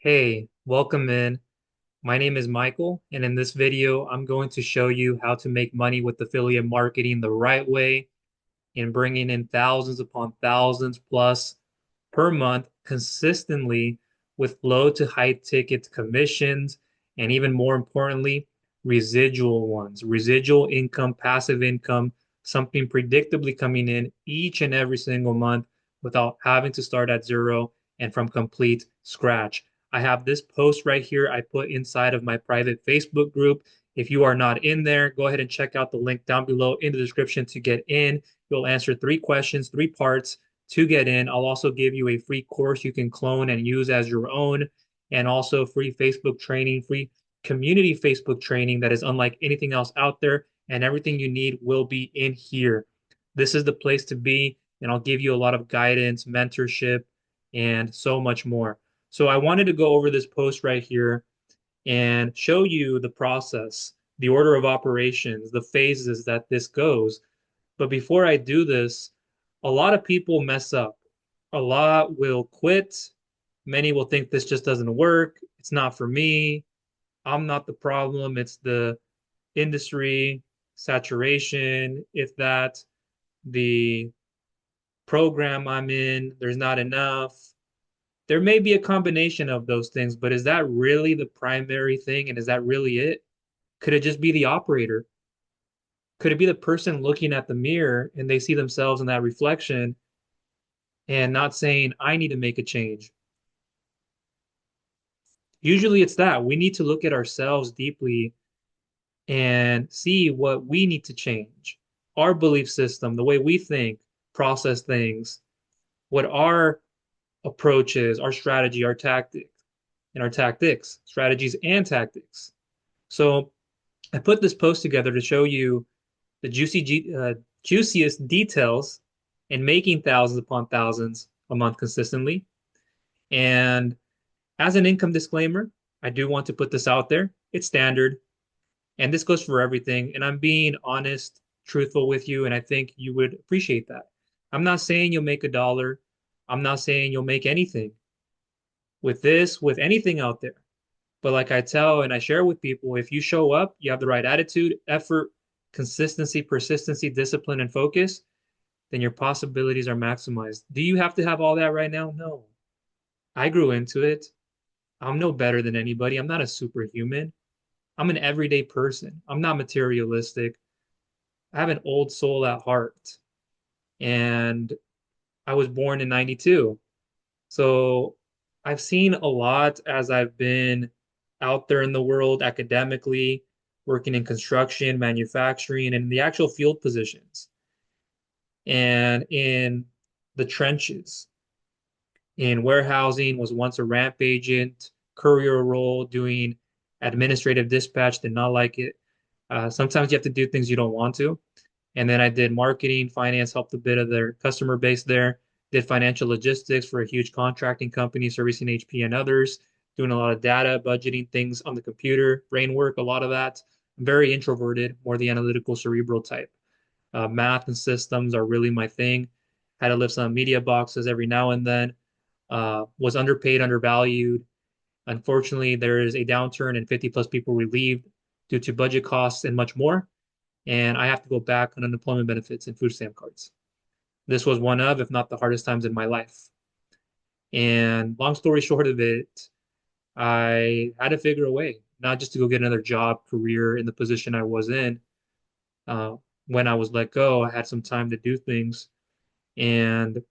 Hey, welcome in. My name is Michael, and in this video, I'm going to show you how to make money with affiliate marketing the right way and bringing in thousands upon thousands plus per month consistently with low to high ticket commissions, and even more importantly, residual ones, residual income, passive income, something predictably coming in each and every single month without having to start at zero and from complete scratch. I have this post right here I put inside of my private Facebook group. If you are not in there, go ahead and check out the link down below in the description to get in. You'll answer three questions, three parts to get in. I'll also give you a free course you can clone and use as your own, and also free Facebook training, free community Facebook training that is unlike anything else out there. And everything you need will be in here. This is the place to be, and I'll give you a lot of guidance, mentorship, and so much more. So I wanted to go over this post right here and show you the process, the order of operations, the phases that this goes. But before I do this, a lot of people mess up. A lot will quit. Many will think this just doesn't work. It's not for me. I'm not the problem. It's the industry, saturation, if that, the program I'm in, there's not enough. There may be a combination of those things, but is that really the primary thing? And is that really it? Could it just be the operator? Could it be the person looking at the mirror and they see themselves in that reflection and not saying, I need to make a change? Usually it's that. We need to look at ourselves deeply and see what we need to change. Our belief system, the way we think, process things, what our approach is, our strategy, our tactic, and our tactics, strategies and tactics. So I put this post together to show you the juiciest details in making thousands upon thousands a month consistently. And as an income disclaimer, I do want to put this out there. It's standard, and this goes for everything. And I'm being honest, truthful with you, and I think you would appreciate that. I'm not saying you'll make a dollar. I'm not saying you'll make anything with this, with anything out there. But like I tell and I share with people, if you show up, you have the right attitude, effort, consistency, persistency, discipline, and focus, then your possibilities are maximized. Do you have to have all that right now? No. I grew into it. I'm no better than anybody. I'm not a superhuman. I'm an everyday person. I'm not materialistic. I have an old soul at heart. And I was born in 92. So I've seen a lot as I've been out there in the world academically, working in construction, manufacturing, and the actual field positions and in the trenches. In warehousing, was once a ramp agent, courier role, doing administrative dispatch, did not like it. Sometimes you have to do things you don't want to. And then I did marketing, finance, helped a bit of their customer base there, did financial logistics for a huge contracting company servicing HP and others, doing a lot of data, budgeting things on the computer, brain work, a lot of that. I'm very introverted, more the analytical cerebral type. Math and systems are really my thing. Had to lift some media boxes every now and then. Was underpaid, undervalued. Unfortunately, there is a downturn and 50 plus people relieved due to budget costs and much more. And I have to go back on unemployment benefits and food stamp cards. This was one of, if not the hardest times in my life. And long story short of it, I had to figure a way, not just to go get another job, career in the position I was in. Uh, when I was let go, I had some time to do things and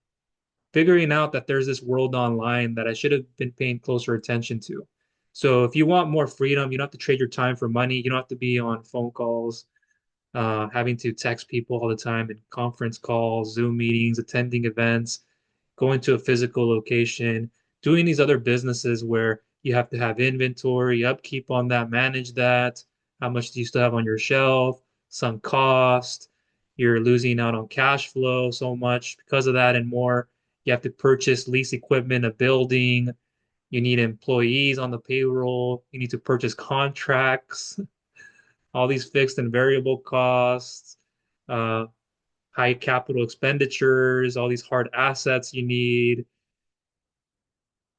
figuring out that there's this world online that I should have been paying closer attention to. So if you want more freedom, you don't have to trade your time for money. You don't have to be on phone calls, having to text people all the time in conference calls, Zoom meetings, attending events, going to a physical location, doing these other businesses where you have to have inventory, upkeep on that, manage that. How much do you still have on your shelf? Some cost. You're losing out on cash flow so much because of that and more. You have to purchase lease equipment, a building. You need employees on the payroll. You need to purchase contracts, all these fixed and variable costs, uh, high capital expenditures, all these hard assets you need.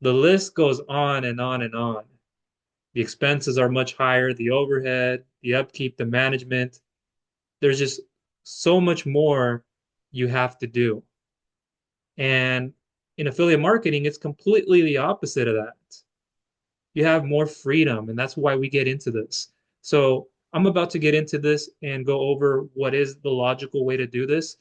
The list goes on and on and on. The expenses are much higher, the overhead, the upkeep, the management. There's just so much more you have to do. And in affiliate marketing, it's completely the opposite of that. You have more freedom, and that's why we get into this. So I'm about to get into this and go over what is the logical way to do this.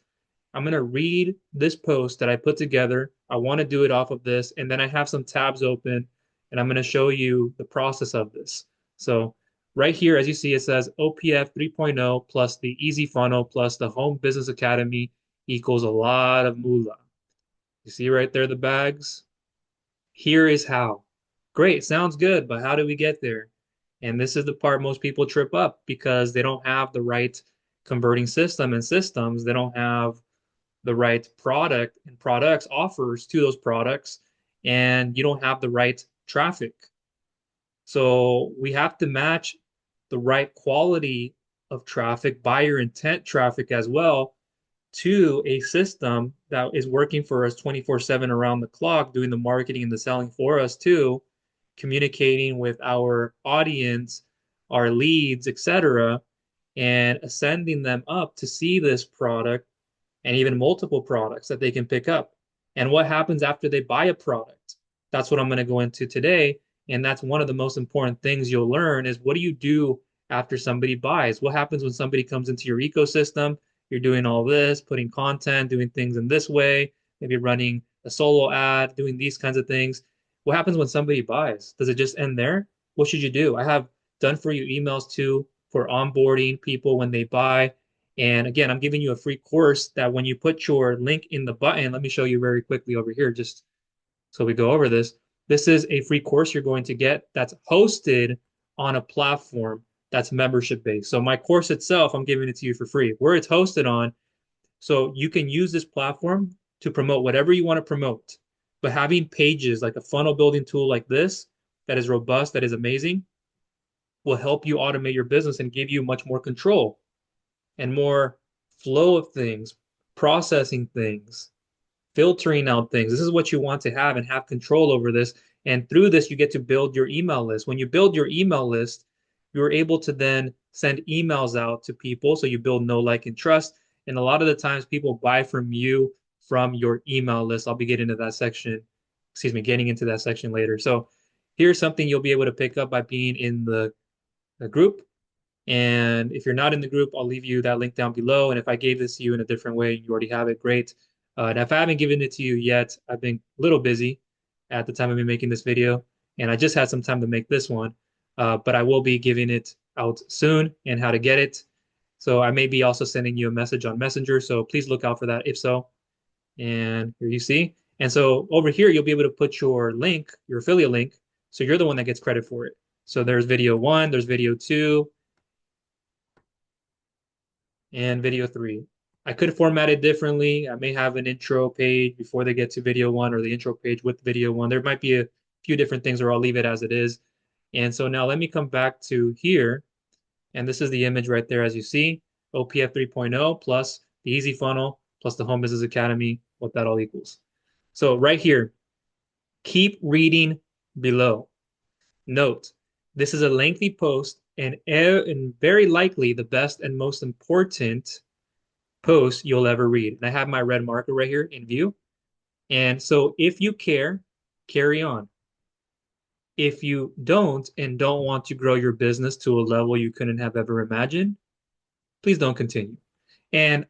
I'm going to read this post that I put together. I want to do it off of this, and then I have some tabs open, and I'm going to show you the process of this. So right here, as you see, it says OPF 3.0 plus the Easy Funnel plus the Home Business Academy equals a lot of moolah. You see right there the bags? Here is how. Great, sounds good, but how do we get there? And this is the part most people trip up because they don't have the right converting system and systems. They don't have the right product and products offers to those products, and you don't have the right traffic. So we have to match the right quality of traffic, buyer intent traffic as well, to a system that is working for us 24/7 around the clock, doing the marketing and the selling for us too, communicating with our audience, our leads, etc., and ascending them up to see this product and even multiple products that they can pick up. And what happens after they buy a product? That's what I'm going to go into today. And that's one of the most important things you'll learn is what do you do after somebody buys? What happens when somebody comes into your ecosystem? You're doing all this, putting content, doing things in this way, maybe running a solo ad, doing these kinds of things. What happens when somebody buys? Does it just end there? What should you do? I have done for you emails too for onboarding people when they buy. And again, I'm giving you a free course that when you put your link in the button, let me show you very quickly over here, just so we go over this. This is a free course you're going to get that's hosted on a platform that's membership based. So my course itself, I'm giving it to you for free. Where it's hosted on, so you can use this platform to promote whatever you want to promote. But having pages like a funnel building tool like this that is robust, that is amazing, will help you automate your business and give you much more control and more flow of things, processing things, filtering out things. This is what you want to have and have control over this. And through this, you get to build your email list. When you build your email list, you're able to then send emails out to people. So you build know, like, and trust. And a lot of the times people buy from you from your email list. I'll be getting into that section, excuse me, getting into that section later. So here's something you'll be able to pick up by being in the group. And if you're not in the group, I'll leave you that link down below. And if I gave this to you in a different way, you already have it, great. And if I haven't given it to you yet, I've been a little busy at the time I've been making this video, and I just had some time to make this one. But I will be giving it out soon and how to get it. So I may be also sending you a message on Messenger. So please look out for that if so. And here you see. And so over here, you'll be able to put your link, your affiliate link. So you're the one that gets credit for it. So there's video one, there's video two, and video three. I could format it differently. I may have an intro page before they get to video one or the intro page with video one. There might be a few different things, or I'll leave it as it is. And so now let me come back to here. And this is the image right there, as you see, OPF 3.0 plus the Easy Funnel plus the Home Business Academy, what that all equals. So right here, keep reading below. Note, this is a lengthy post and very likely the best and most important post you'll ever read. And I have my red marker right here in view. And so if you care, carry on. If you don't and don't want to grow your business to a level you couldn't have ever imagined, please don't continue. And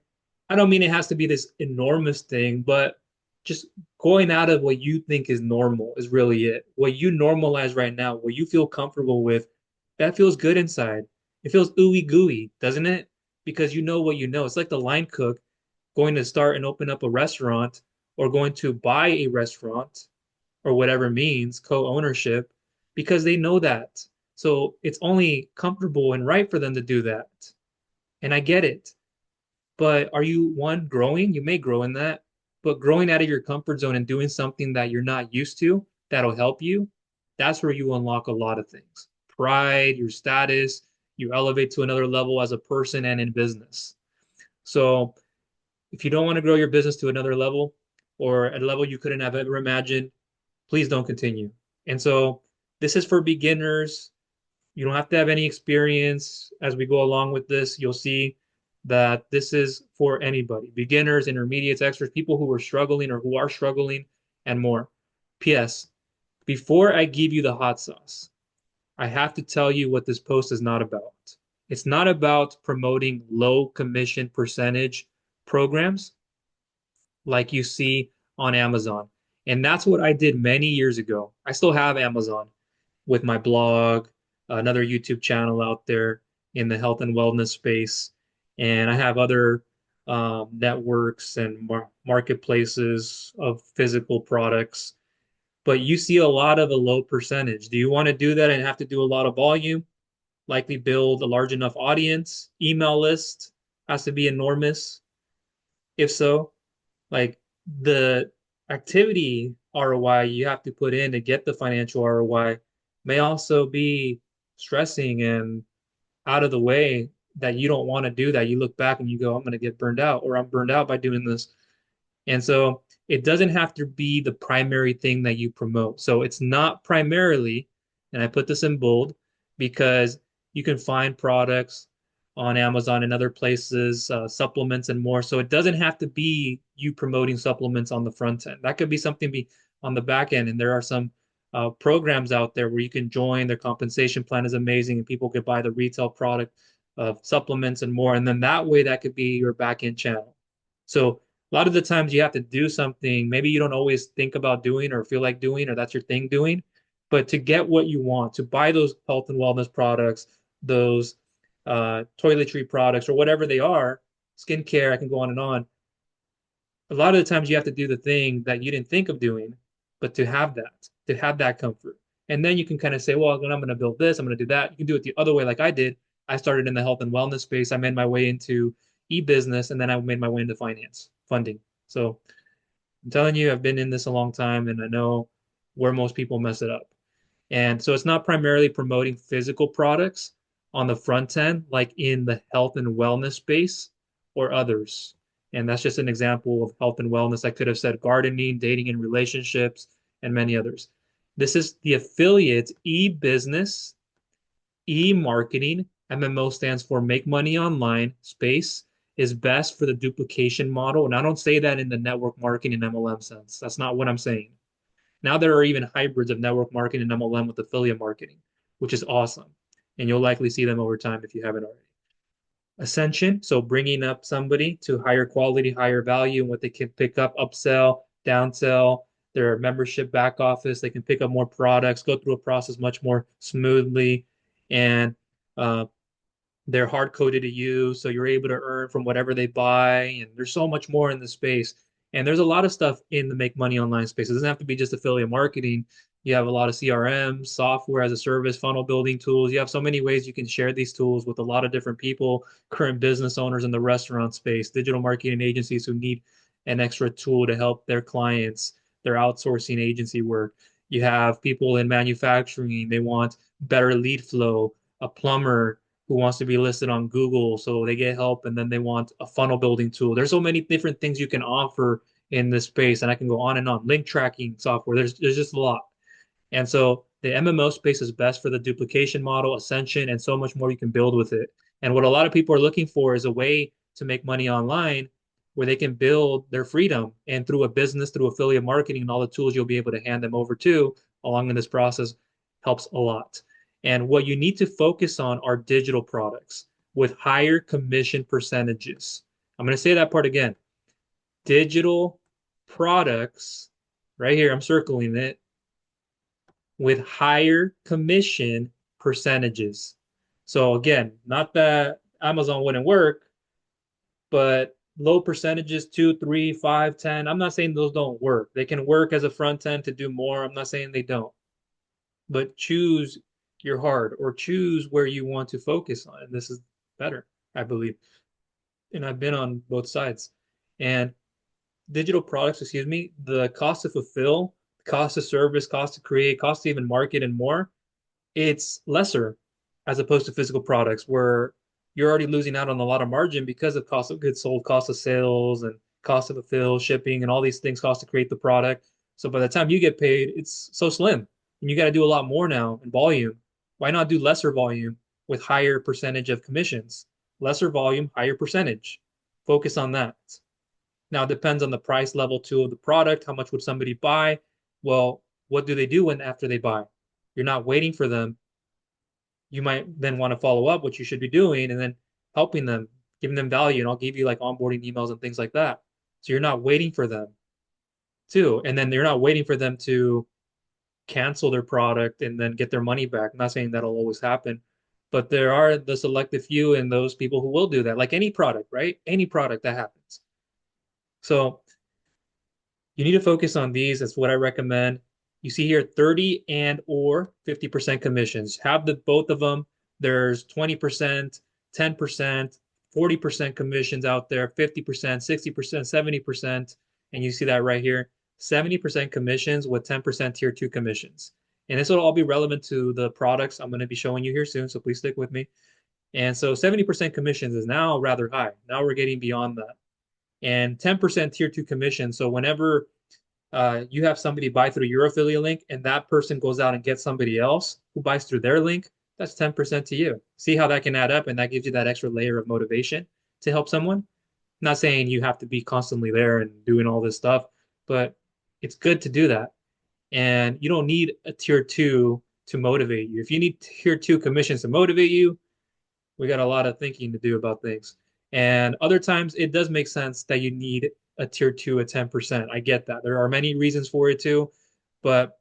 I don't mean it has to be this enormous thing, but just going out of what you think is normal is really it. What you normalize right now, what you feel comfortable with, that feels good inside. It feels ooey gooey, doesn't it? Because you know what you know. It's like the line cook going to start and open up a restaurant or going to buy a restaurant or whatever means co-ownership because they know that. So it's only comfortable and right for them to do that. And I get it. But are you one growing? You may grow in that, but growing out of your comfort zone and doing something that you're not used to that'll help you, that's where you unlock a lot of things. Pride, your status, you elevate to another level as a person and in business. So if you don't want to grow your business to another level or a level you couldn't have ever imagined, please don't continue. And so this is for beginners. You don't have to have any experience. As we go along with this, you'll see that this is for anybody, beginners, intermediates, experts, people who are struggling or who are struggling, and more. P.S. Before I give you the hot sauce, I have to tell you what this post is not about. It's not about promoting low commission percentage programs like you see on Amazon. And that's what I did many years ago. I still have Amazon with my blog, another YouTube channel out there in the health and wellness space. And I have other networks and marketplaces of physical products. But you see a lot of a low percentage. Do you want to do that and have to do a lot of volume? Likely build a large enough audience? Email list has to be enormous. If so, like the activity ROI you have to put in to get the financial ROI may also be stressing and out of the way that you don't want to do that. You look back and you go, I'm going to get burned out, or I'm burned out by doing this. And so it doesn't have to be the primary thing that you promote. So it's not primarily, and I put this in bold because you can find products on Amazon and other places, supplements and more. So it doesn't have to be you promoting supplements on the front end. That could be something be on the back end. And there are some programs out there where you can join. Their compensation plan is amazing, and people could buy the retail product of supplements and more. And then that way, that could be your back end channel. So a lot of the times you have to do something maybe you don't always think about doing or feel like doing, or that's your thing doing, but to get what you want, to buy those health and wellness products, those toiletry products, or whatever they are, skincare, I can go on and on. A lot of the times you have to do the thing that you didn't think of doing, but to have that comfort. And then you can kind of say, well, then I'm going to build this, I'm going to do that. You can do it the other way, like I did. I started in the health and wellness space. I made my way into e-business, and then I made my way into finance funding. So I'm telling you, I've been in this a long time, and I know where most people mess it up. And so it's not primarily promoting physical products on the front end, like in the health and wellness space or others. And that's just an example of health and wellness. I could have said gardening, dating and relationships, and many others. This is the affiliate e-business, e-marketing. MMO stands for make money online space is best for the duplication model. And I don't say that in the network marketing and MLM sense. That's not what I'm saying. Now there are even hybrids of network marketing and MLM with affiliate marketing, which is awesome. And you'll likely see them over time if you haven't already. Ascension, so bringing up somebody to higher quality, higher value, and what they can pick up, upsell, downsell, their membership back office. They can pick up more products, go through a process much more smoothly, and uh, they're hard coded to you, so you're able to earn from whatever they buy. And there's so much more in the space. And there's a lot of stuff in the make money online space. It doesn't have to be just affiliate marketing. You have a lot of CRM, software as a service, funnel building tools. You have so many ways you can share these tools with a lot of different people, current business owners in the restaurant space, digital marketing agencies who need an extra tool to help their clients, their outsourcing agency work. You have people in manufacturing, they want better lead flow, a plumber who wants to be listed on Google, so they get help, and then they want a funnel building tool. There's so many different things you can offer in this space, and I can go on and on. Link tracking software, there's just a lot. And so the MMO space is best for the duplication model, ascension, and so much more you can build with it. And what a lot of people are looking for is a way to make money online where they can build their freedom, and through a business, through affiliate marketing and all the tools you'll be able to hand them over to along in this process helps a lot. And what you need to focus on are digital products with higher commission percentages. I'm going to say that part again. Digital products, right here, I'm circling it, with higher commission percentages. So again, not that Amazon wouldn't work, but low percentages, 2, 3, 5, 10. I'm not saying those don't work. They can work as a front end to do more. I'm not saying they don't. But choose your heart, or choose where you want to focus on. And this is better, I believe. And I've been on both sides. And digital products, excuse me, the cost to fulfill, cost to service, cost to create, cost to even market and more, it's lesser as opposed to physical products where you're already losing out on a lot of margin because of cost of goods sold, cost of sales, and cost to fulfill, shipping, and all these things cost to create the product. So by the time you get paid, it's so slim. And you got to do a lot more now in volume. Why not do lesser volume with higher percentage of commissions? Lesser volume, higher percentage. Focus on that. Now it depends on the price level too of the product. How much would somebody buy? Well, what do they do when after they buy? You're not waiting for them. You might then want to follow up what you should be doing and then helping them, giving them value. And I'll give you like onboarding emails and things like that. So you're not waiting for them too. And then you're not waiting for them to cancel their product and then get their money back. I'm not saying that'll always happen, but there are the selective few and those people who will do that, like any product, right? Any product that happens. So you need to focus on these. That's what I recommend. You see here 30 and or 50% commissions. Have the both of them. There's 20%, 10%, 40% commissions out there, 50%, 60%, 70%. And you see that right here. 70% commissions with 10% tier two commissions. And this will all be relevant to the products I'm going to be showing you here soon. So please stick with me. And so 70% commissions is now rather high. Now we're getting beyond that. And 10% tier two commission. So whenever you have somebody buy through your affiliate link and that person goes out and gets somebody else who buys through their link, that's 10% to you. See how that can add up and that gives you that extra layer of motivation to help someone. I'm not saying you have to be constantly there and doing all this stuff, but it's good to do that. And you don't need a tier two to motivate you. If you need tier two commissions to motivate you, we got a lot of thinking to do about things. And other times it does make sense that you need a tier two at 10%. I get that. There are many reasons for it too, but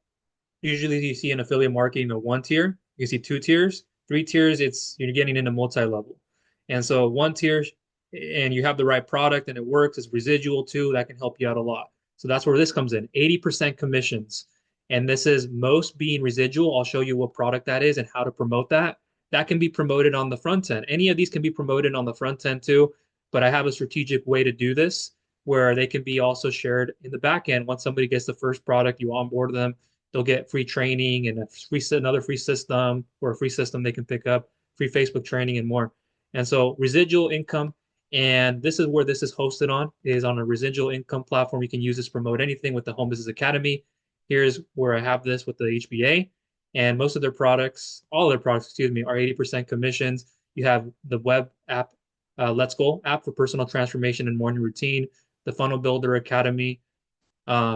usually you see in affiliate marketing a one tier, you see two tiers, three tiers, it's you're getting into multi-level. And so one tier and you have the right product and it works, it's residual too, that can help you out a lot. So that's where this comes in, 80% commissions. And this is most being residual. I'll show you what product that is and how to promote that. That can be promoted on the front end. Any of these can be promoted on the front end too, but I have a strategic way to do this where they can be also shared in the back end. Once somebody gets the first product, you onboard them, they'll get free training and another free system or a free system they can pick up, free Facebook training and more. And so residual income, and this is where this is hosted on, is on a residual income platform. You can use this to promote anything with the Home Business Academy. Here's where I have this with the HBA. And most of their products, all their products, excuse me, are 80% commissions. You have the web app, Let's Go app for personal transformation and morning routine, the Funnel Builder Academy,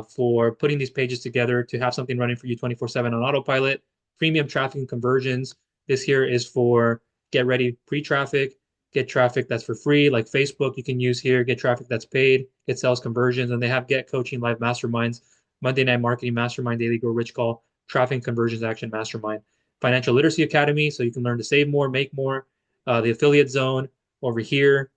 for putting these pages together to have something running for you 24/7 on autopilot. Premium traffic and conversions. This here is for get ready pre-traffic, get traffic that's for free, like Facebook you can use here, get traffic that's paid, get sales conversions, and they have get coaching live masterminds, Monday night marketing mastermind, daily grow rich call, traffic and conversions action mastermind, financial literacy academy, so you can learn to save more, make more, the affiliate zone over here,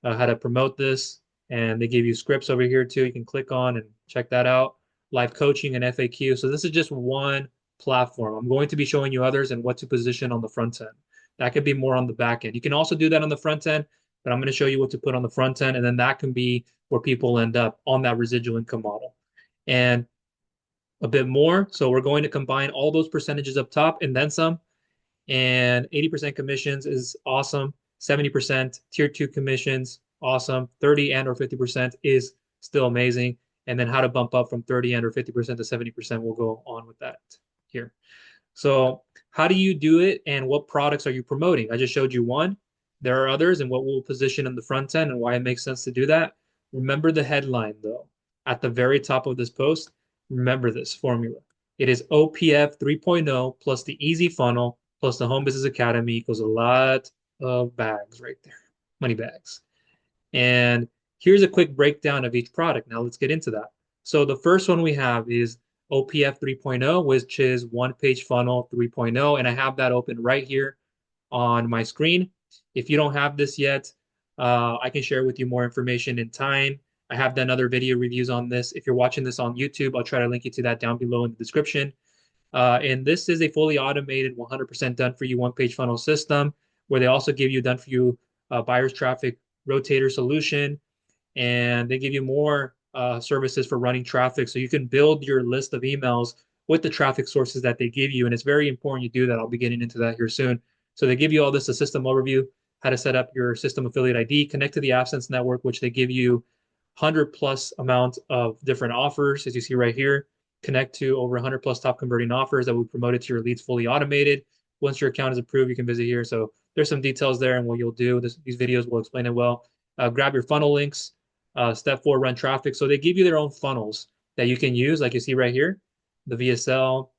how to promote this, and they give you scripts over here too. You can click on and check that out. Live coaching and FAQ. So this is just one platform. I'm going to be showing you others and what to position on the front end. That could be more on the back end. You can also do that on the front end, but I'm going to show you what to put on the front end, and then that can be where people end up on that residual income model. And a bit more. So we're going to combine all those percentages up top and then some. And 80% commissions is awesome. 70% tier two commissions, awesome. 30 and or 50% is still amazing. And then how to bump up from 30 and or 50% to 70%, we'll go on with that here. So how do you do it and what products are you promoting? I just showed you one. There are others and what we'll position in the front end and why it makes sense to do that. Remember the headline though. At the very top of this post, remember this formula. It is OPF 3.0 plus the easy funnel plus the Home Business Academy equals a lot of bags right there, money bags. And here's a quick breakdown of each product. Now let's get into that. So the first one we have is OPF 3.0, which is one page funnel 3.0. And I have that open right here on my screen. If you don't have this yet, I can share with you more information in time. I have done other video reviews on this. If you're watching this on YouTube, I'll try to link you to that down below in the description. And this is a fully automated, 100% done for you one page funnel system where they also give you done for you buyer's traffic rotator solution. And they give you more services for running traffic. So you can build your list of emails with the traffic sources that they give you. And it's very important you do that. I'll be getting into that here soon. So they give you all this, a system overview, how to set up your system affiliate ID, connect to the AdSense network, which they give you 100 plus amount of different offers, as you see right here. connect to over 100 plus top converting offers that will be promoted to your leads fully automated. Once your account is approved, you can visit here. So there's some details there and what you'll do. These videos will explain it well. Grab your funnel links. Step 4, run traffic. So they give you their own funnels that you can use, like you see right here, the VSL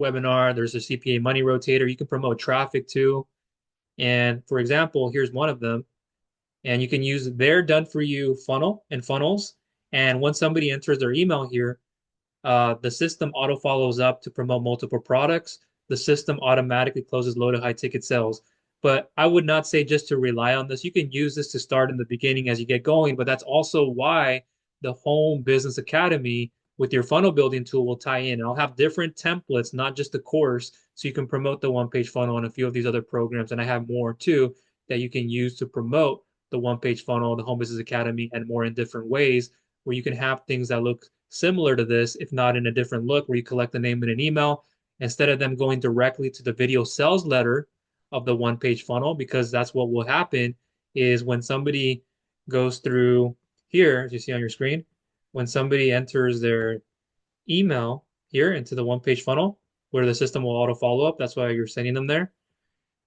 webinar. There's a CPA money rotator. You can promote traffic too. And for example, here's one of them. And you can use their done for you funnel and funnels. And once somebody enters their email here, the system auto follows up to promote multiple products. The system automatically closes low to high ticket sales. But I would not say just to rely on this. You can use this to start in the beginning as you get going, but that's also why the Home Business Academy with your funnel building tool will tie in. And I'll have different templates, not just the course, so you can promote the one-page funnel and a few of these other programs. And I have more too that you can use to promote the one-page funnel, the Home Business Academy, and more in different ways where you can have things that look similar to this, if not in a different look, where you collect the name and an email instead of them going directly to the video sales letter of the one page funnel, because that's what will happen is when somebody goes through here, as you see on your screen, when somebody enters their email here into the one page funnel, where the system will auto follow up. That's why you're sending them there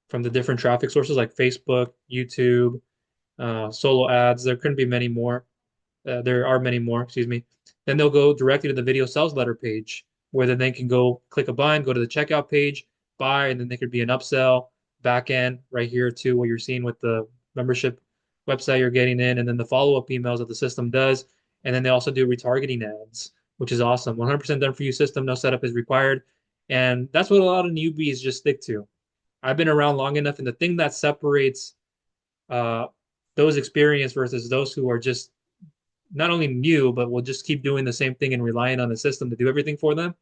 from the different traffic sources like Facebook, YouTube, solo ads. There couldn't be many more. There are many more, excuse me. Then they'll go directly to the video sales letter page where then they can go click a button, go to the checkout page, buy, and then there could be an upsell back end right here too, what you're seeing with the membership website you're getting in, and then the follow-up emails that the system does. And then they also do retargeting ads, which is awesome. 100% done for you system, no setup is required. And that's what a lot of newbies just stick to. I've been around long enough, and the thing that separates uh, those experienced versus those who are just not only new, but will just keep doing the same thing and relying on the system to do everything for them,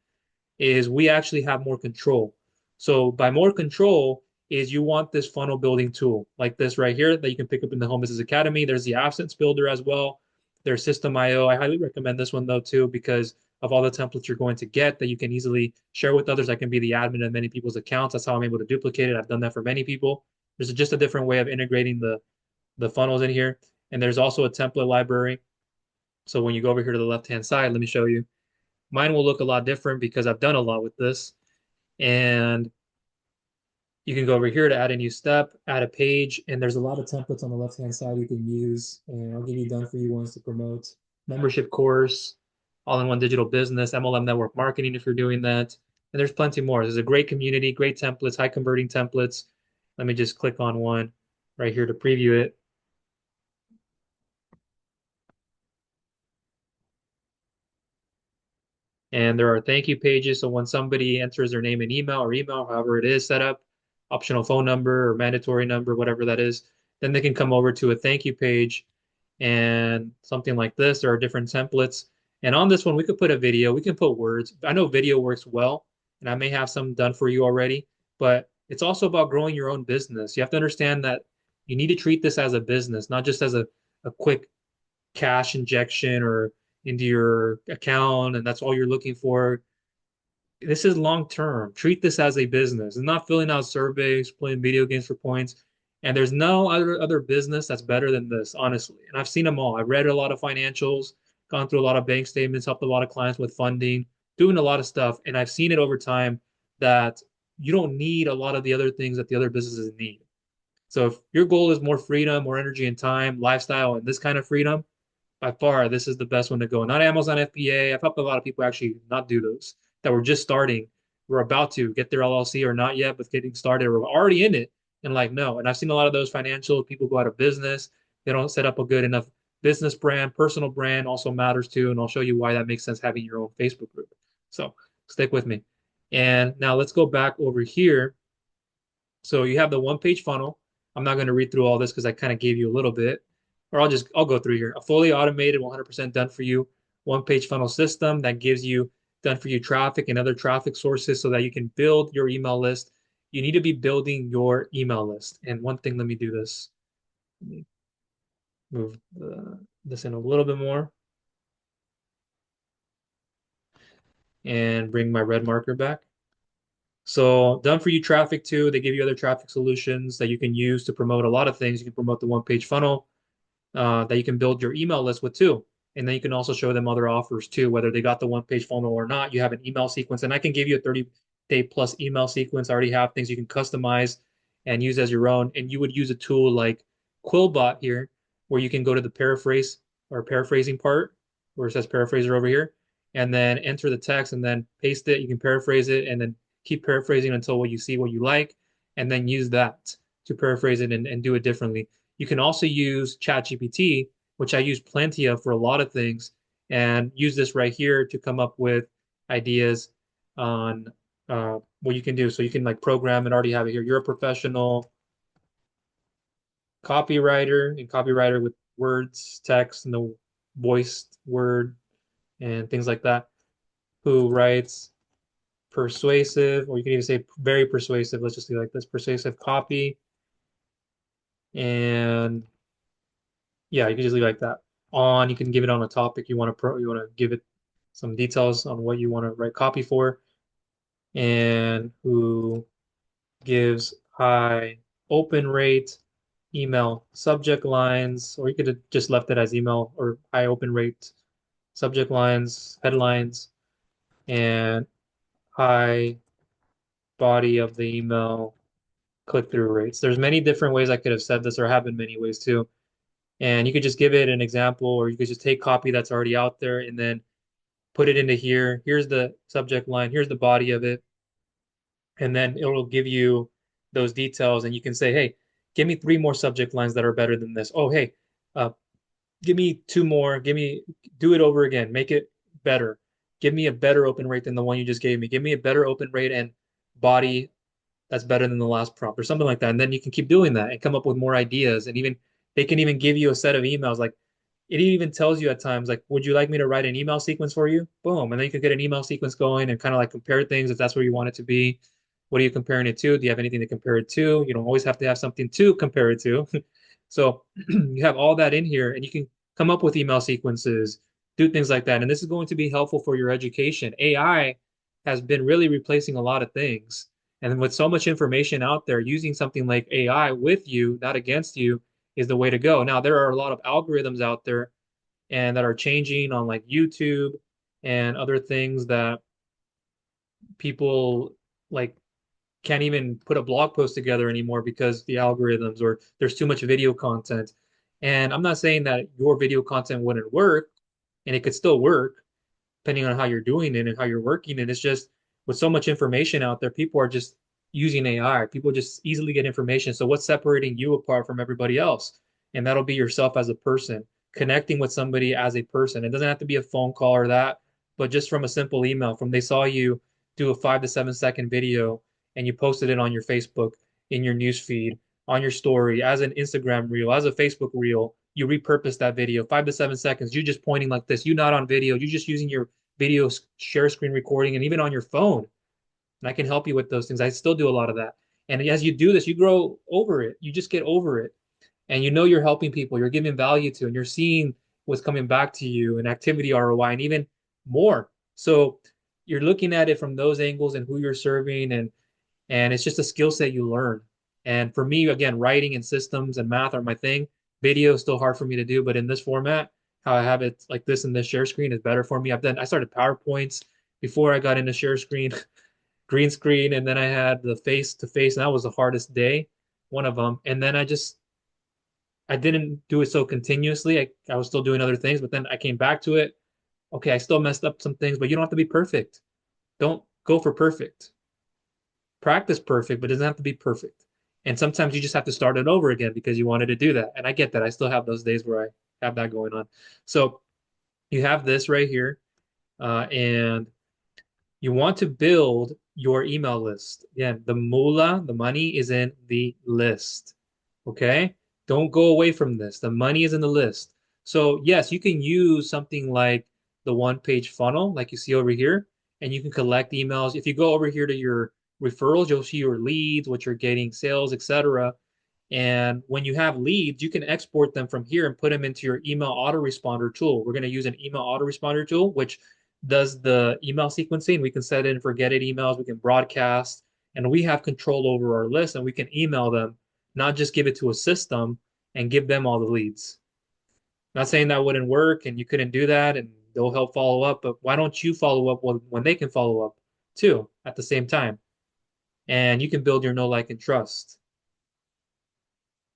is we actually have more control. So by more control is you want this funnel building tool like this right here that you can pick up in the Home Business Academy. There's the Absence Builder as well. There's System IO. I highly recommend this one though too because of all the templates you're going to get that you can easily share with others. I can be the admin of many people's accounts. That's how I'm able to duplicate it. I've done that for many people. There's just a different way of integrating the funnels in here. And there's also a template library. So when you go over here to the left-hand side, let me show you. Mine will look a lot different because I've done a lot with this. And you can go over here to add a new step, add a page, and there's a lot of templates on the left-hand side you can use. And I'll give you done for you ones to promote. Membership course, all-in-one digital business, MLM network marketing if you're doing that. And there's plenty more. There's a great community, great templates, high converting templates. Let me just click on one right here to preview it. And there are thank you pages. So when somebody enters their name and email, however it is set up, optional phone number or mandatory number, whatever that is, then they can come over to a thank you page and something like this. There are different templates. And on this one, we could put a video, we can put words. I know video works well, and I may have some done for you already, but it's also about growing your own business. You have to understand that you need to treat this as a business, not just as a quick cash injection or into your account and that's all you're looking for. This is long term. Treat this as a business and not filling out surveys, playing video games for points. And there's no other business that's better than this, honestly. And I've seen them all. I've read a lot of financials, gone through a lot of bank statements, helped a lot of clients with funding, doing a lot of stuff. And I've seen it over time that you don't need a lot of the other things that the other businesses need. So if your goal is more freedom, more energy and time, lifestyle, and this kind of freedom, by far, this is the best one to go. Not Amazon FBA. I've helped a lot of people actually not do those that were just starting, were about to get their LLC or not yet, but getting started or already in it. And like, no. And I've seen a lot of those financial people go out of business. They don't set up a good enough business brand, personal brand also matters too. And I'll show you why that makes sense having your own Facebook group. So stick with me. And now let's go back over here. So you have the one page funnel. I'm not going to read through all this because I kind of gave you a little bit, or I'll go through here. A fully automated, 100% done for you one page funnel system that gives you done for you traffic and other traffic sources so that you can build your email list. You need to be building your email list. And one thing, let me do this. Let me move this in a little bit more and bring my red marker back. So done for you traffic too. They give you other traffic solutions that you can use to promote a lot of things. You can promote the one page funnel that you can build your email list with too. And then you can also show them other offers too, whether they got the one page funnel or not. You have an email sequence, and I can give you a 30-day plus email sequence. I already have things you can customize and use as your own. And you would use a tool like Quillbot here, where you can go to the paraphrase or paraphrasing part where it says paraphraser over here, and then enter the text and then paste it. You can paraphrase it and then keep paraphrasing until what you see what you like, and then use that to paraphrase it and do it differently. You can also use ChatGPT, which I use plenty of for a lot of things, and use this right here to come up with ideas on what you can do. So you can like program and already have it here. You're a professional copywriter and copywriter with words, text, and the voiced word and things like that, who writes persuasive, or you can even say very persuasive. Let's just do like this, persuasive copy. And yeah, you can just leave it like that. On, you can give it on a topic you want to you want to give it some details on what you want to write copy for, and who gives high open rate email subject lines, or you could have just left it as email or high open rate subject lines, headlines, and high body of the email click-through rates. There's many different ways I could have said this, or have been many ways too. And you could just give it an example, or you could just take copy that's already out there and then put it into here. Here's the subject line, here's the body of it, and then it'll give you those details. And you can say, hey, give me three more subject lines that are better than this. Oh, hey, uh, give me two more. Do it over again. Make it better. Give me a better open rate than the one you just gave me. Give me a better open rate and body that's better than the last prompt or something like that. And then you can keep doing that and come up with more ideas. And even they can even give you a set of emails. Like it even tells you at times, like, would you like me to write an email sequence for you? Boom. And then you can get an email sequence going and kind of like compare things if that's where you want it to be. What are you comparing it to? Do you have anything to compare it to? You don't always have to have something to compare it to. So you have all that in here and you can come up with email sequences, do things like that. And this is going to be helpful for your education. AI has been really replacing a lot of things. And with so much information out there, using something like AI with you, not against you, is the way to go. Now, there are a lot of algorithms out there and that are changing on like YouTube and other things that people like can't even put a blog post together anymore because the algorithms, or there's too much video content. And I'm not saying that your video content wouldn't work, and it could still work depending on how you're doing it and how you're working it. It's just with so much information out there, people are just using AI. People just easily get information. So what's separating you apart from everybody else? And that'll be yourself as a person, connecting with somebody as a person. It doesn't have to be a phone call or that, but just from a simple email, from they saw you do a 5 to 7 second video and you posted it on your Facebook, in your news feed, on your story, as an Instagram reel, as a Facebook reel, you repurpose that video 5 to 7 seconds. You just pointing like this. You not on video. You just using your video share screen recording and even on your phone. And I can help you with those things. I still do a lot of that. And as you do this, you grow over it. You just get over it. And you know you're helping people, you're giving value to, and you're seeing what's coming back to you and activity ROI and even more. So you're looking at it from those angles and who you're serving, and it's just a skill set you learn. And for me, again, writing and systems and math are my thing. Video is still hard for me to do, but in this format, how I have it like this in this share screen is better for me. I started PowerPoints before I got into share screen, green screen, and then I had the face to face, and that was the hardest day, one of them. And then I didn't do it so continuously. I was still doing other things, but then I came back to it. Okay, I still messed up some things, but you don't have to be perfect. Don't go for perfect. Practice perfect, but it doesn't have to be perfect. And sometimes you just have to start it over again because you wanted to do that. And I get that. I still have those days where I have that going on. So you have this right here, and you want to build your email list. Again, the moolah, the money is in the list. Okay? Don't go away from this. The money is in the list. So, yes, you can use something like the one page funnel, like you see over here, and you can collect emails. If you go over here to your referrals, you'll see your leads, what you're getting, sales, etc. And when you have leads, you can export them from here and put them into your email autoresponder tool. We're going to use an email autoresponder tool, which does the email sequencing. We can set in forget it emails, we can broadcast, and we have control over our list and we can email them, not just give it to a system and give them all the leads. Not saying that wouldn't work and you couldn't do that and they'll help follow up, but why don't you follow up when they can follow up too at the same time? And you can build your know, like, and trust.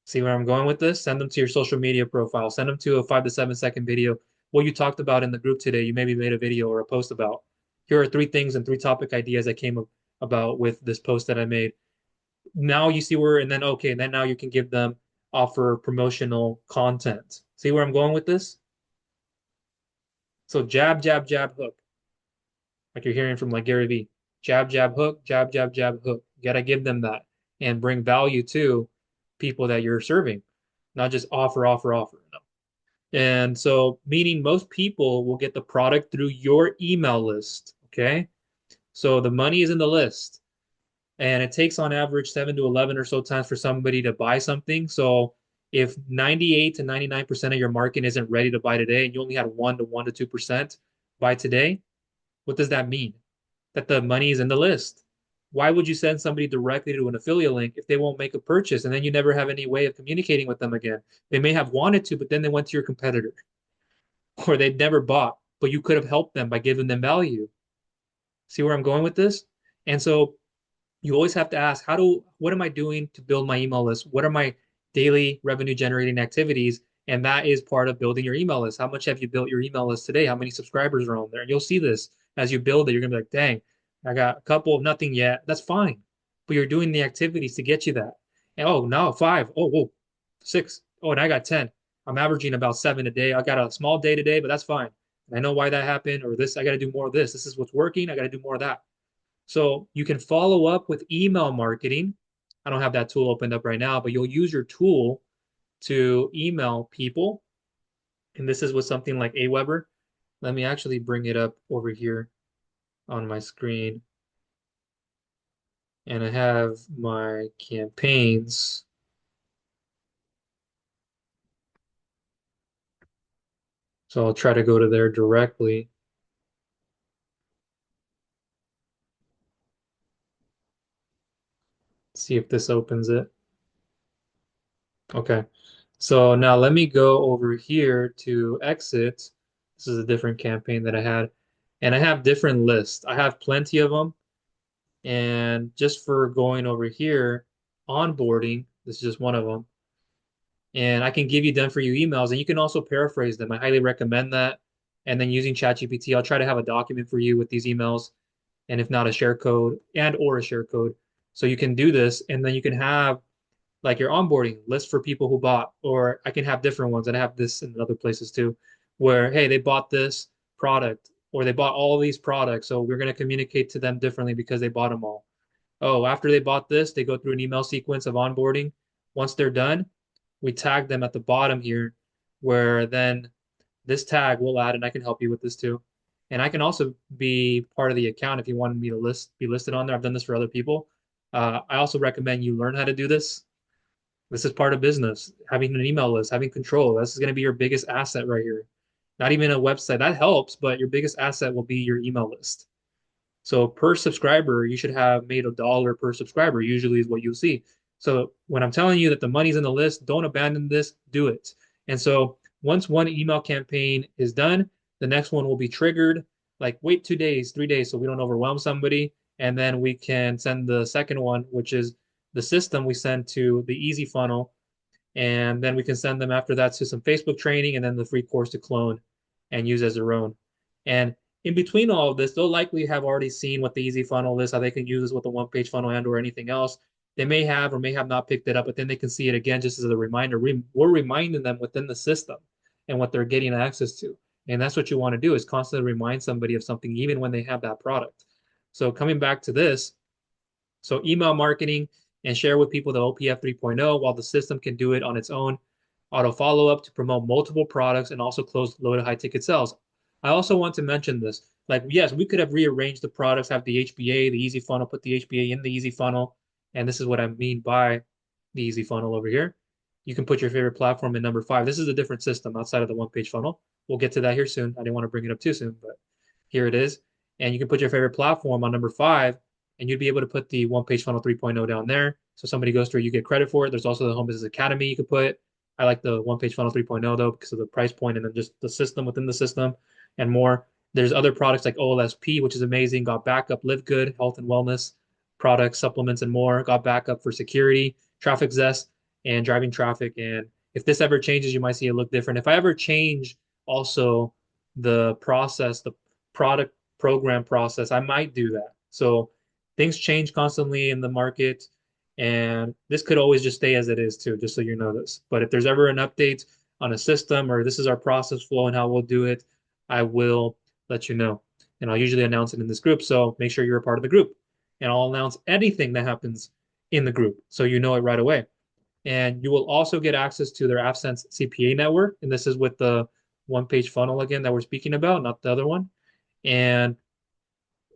See where I'm going with this? Send them to your social media profile. Send them to a 5 to 7 second video. What you talked about in the group today, you maybe made a video or a post about. Here are three things and three topic ideas I came about with this post that I made. Now you see where, and then okay, and then now you can give them offer promotional content. See where I'm going with this? So jab, jab, jab, hook, like you're hearing from like Gary Vee. Jab, jab, hook, jab, jab, jab, hook. You gotta give them that and bring value to people that you're serving, not just offer, offer, offer. No. And so, meaning most people will get the product through your email list. Okay. So the money is in the list and it takes on average 7 to 11 or so times for somebody to buy something. So if 98 to 99% of your market isn't ready to buy today and you only had 1 to 2% buy today, what does that mean? That the money is in the list. Why would you send somebody directly to an affiliate link if they won't make a purchase and then you never have any way of communicating with them again? They may have wanted to, but then they went to your competitor or they'd never bought, but you could have helped them by giving them value. See where I'm going with this? And so you always have to ask, what am I doing to build my email list? What are my daily revenue generating activities? And that is part of building your email list. How much have you built your email list today? How many subscribers are on there? And you'll see this as you build it. You're gonna be like, dang, I got a couple, nothing yet. That's fine. But you're doing the activities to get you that. And oh, now five. Oh, whoa, six. Oh, and I got 10. I'm averaging about 7 a day. I got a small day today, but that's fine. And I know why that happened, or this, I got to do more of this. This is what's working. I got to do more of that. So you can follow up with email marketing. I don't have that tool opened up right now, but you'll use your tool to email people. And this is with something like Aweber. Let me actually bring it up over here on my screen. And I have my campaigns. So I'll try to go to there directly. See if this opens it. Okay. So now let me go over here to exit. This is a different campaign that I had. And I have different lists. I have plenty of them. And just for going over here, onboarding, this is just one of them. And I can give you done for you emails, and you can also paraphrase them. I highly recommend that. And then using ChatGPT, I'll try to have a document for you with these emails, and if not a share code and or a share code. So you can do this, and then you can have like your onboarding list for people who bought, or I can have different ones, and I have this in other places too, where hey, they bought this product or they bought all of these products, so we're going to communicate to them differently because they bought them all. Oh, after they bought this, they go through an email sequence of onboarding. Once they're done, we tag them at the bottom here, where then this tag will add, and I can help you with this too. And I can also be part of the account if you wanted me to be listed on there. I've done this for other people. I also recommend you learn how to do this. This is part of business. Having an email list, having control. This is going to be your biggest asset right here. Not even a website. That helps, but your biggest asset will be your email list. So per subscriber, you should have made $1 per subscriber, usually is what you'll see. So when I'm telling you that the money's in the list, don't abandon this, do it. And so once one email campaign is done, the next one will be triggered. Like wait 2 days, 3 days, so we don't overwhelm somebody. And then we can send the second one, which is the system we send to the easy funnel. And then we can send them after that to some Facebook training and then the free course to clone and use as their own. And in between all of this, they'll likely have already seen what the easy funnel is, how they can use this with a one-page funnel and or anything else. They may have or may have not picked it up, but then they can see it again just as a reminder. We're reminding them within the system and what they're getting access to. And that's what you want to do is constantly remind somebody of something, even when they have that product. So coming back to this, so email marketing and share with people the OPF 3.0 while the system can do it on its own. Auto follow up to promote multiple products and also close low to high ticket sales. I also want to mention this. Like, yes, we could have rearranged the products, have the HBA, the easy funnel, put the HBA in the easy funnel. And this is what I mean by the easy funnel over here. You can put your favorite platform in number 5. This is a different system outside of the one page funnel. We'll get to that here soon. I didn't want to bring it up too soon, but here it is. And you can put your favorite platform on number 5, and you'd be able to put the one page funnel 3.0 down there. So somebody goes through, you get credit for it. There's also the Home Business Academy you could put. I like the one page funnel 3.0 though because of the price point and then just the system within the system and more. There's other products like OLSP, which is amazing. Got backup, live good, health and wellness products, supplements, and more. Got backup for security, traffic zest, and driving traffic. And if this ever changes, you might see it look different. If I ever change also the process, the product program process, I might do that. So things change constantly in the market, and this could always just stay as it is too, just so you know this. But if there's ever an update on a system or this is our process flow and how we'll do it, I will let you know. And I'll usually announce it in this group. So make sure you're a part of the group. And I'll announce anything that happens in the group so you know it right away. And you will also get access to their AppSense CPA network. And this is with the one page funnel again that we're speaking about, not the other one. And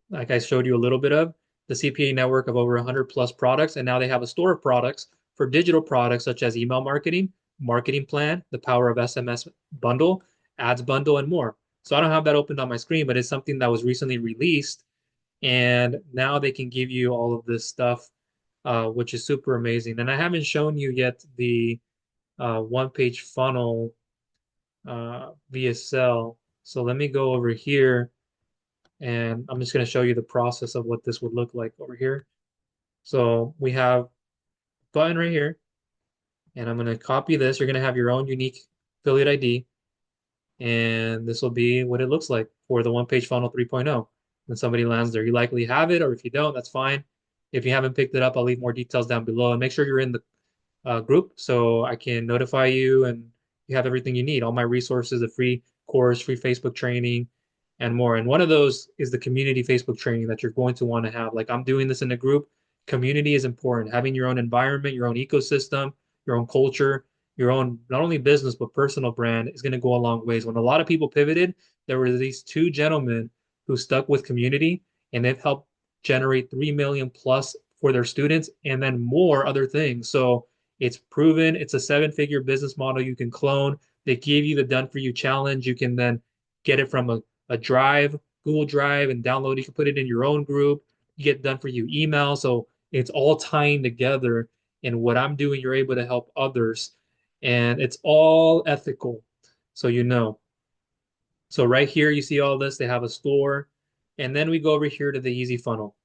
like I showed you a little bit of, the CPA network of over 100 plus products. And now they have a store of products for digital products such as email marketing, marketing plan, the power of SMS bundle, ads bundle, and more. So I don't have that opened on my screen, but it's something that was recently released. And now they can give you all of this stuff, which is super amazing. And I haven't shown you yet the one page funnel VSL. So let me go over here and I'm just going to show you the process of what this would look like over here. So we have a button right here, and I'm going to copy this. You're going to have your own unique affiliate ID, and this will be what it looks like for the one page funnel 3.0. When somebody lands there, you likely have it, or if you don't, that's fine. If you haven't picked it up, I'll leave more details down below and make sure you're in the group so I can notify you and you have everything you need. All my resources, a free course, free Facebook training, and more. And one of those is the community Facebook training that you're going to want to have. Like I'm doing this in a group. Community is important. Having your own environment, your own ecosystem, your own culture, your own not only business but personal brand is going to go a long ways. When a lot of people pivoted, there were these two gentlemen who stuck with community and they've helped generate 3 million plus for their students and then more other things. So it's proven. It's a seven-figure business model you can clone. They give you the done for you challenge. You can then get it from a drive, Google Drive, and download. You can put it in your own group. You get done for you email. So it's all tying together. And what I'm doing, you're able to help others. And it's all ethical. So you know. So right here, you see all this. They have a store. And then we go over here to the Easy Funnel.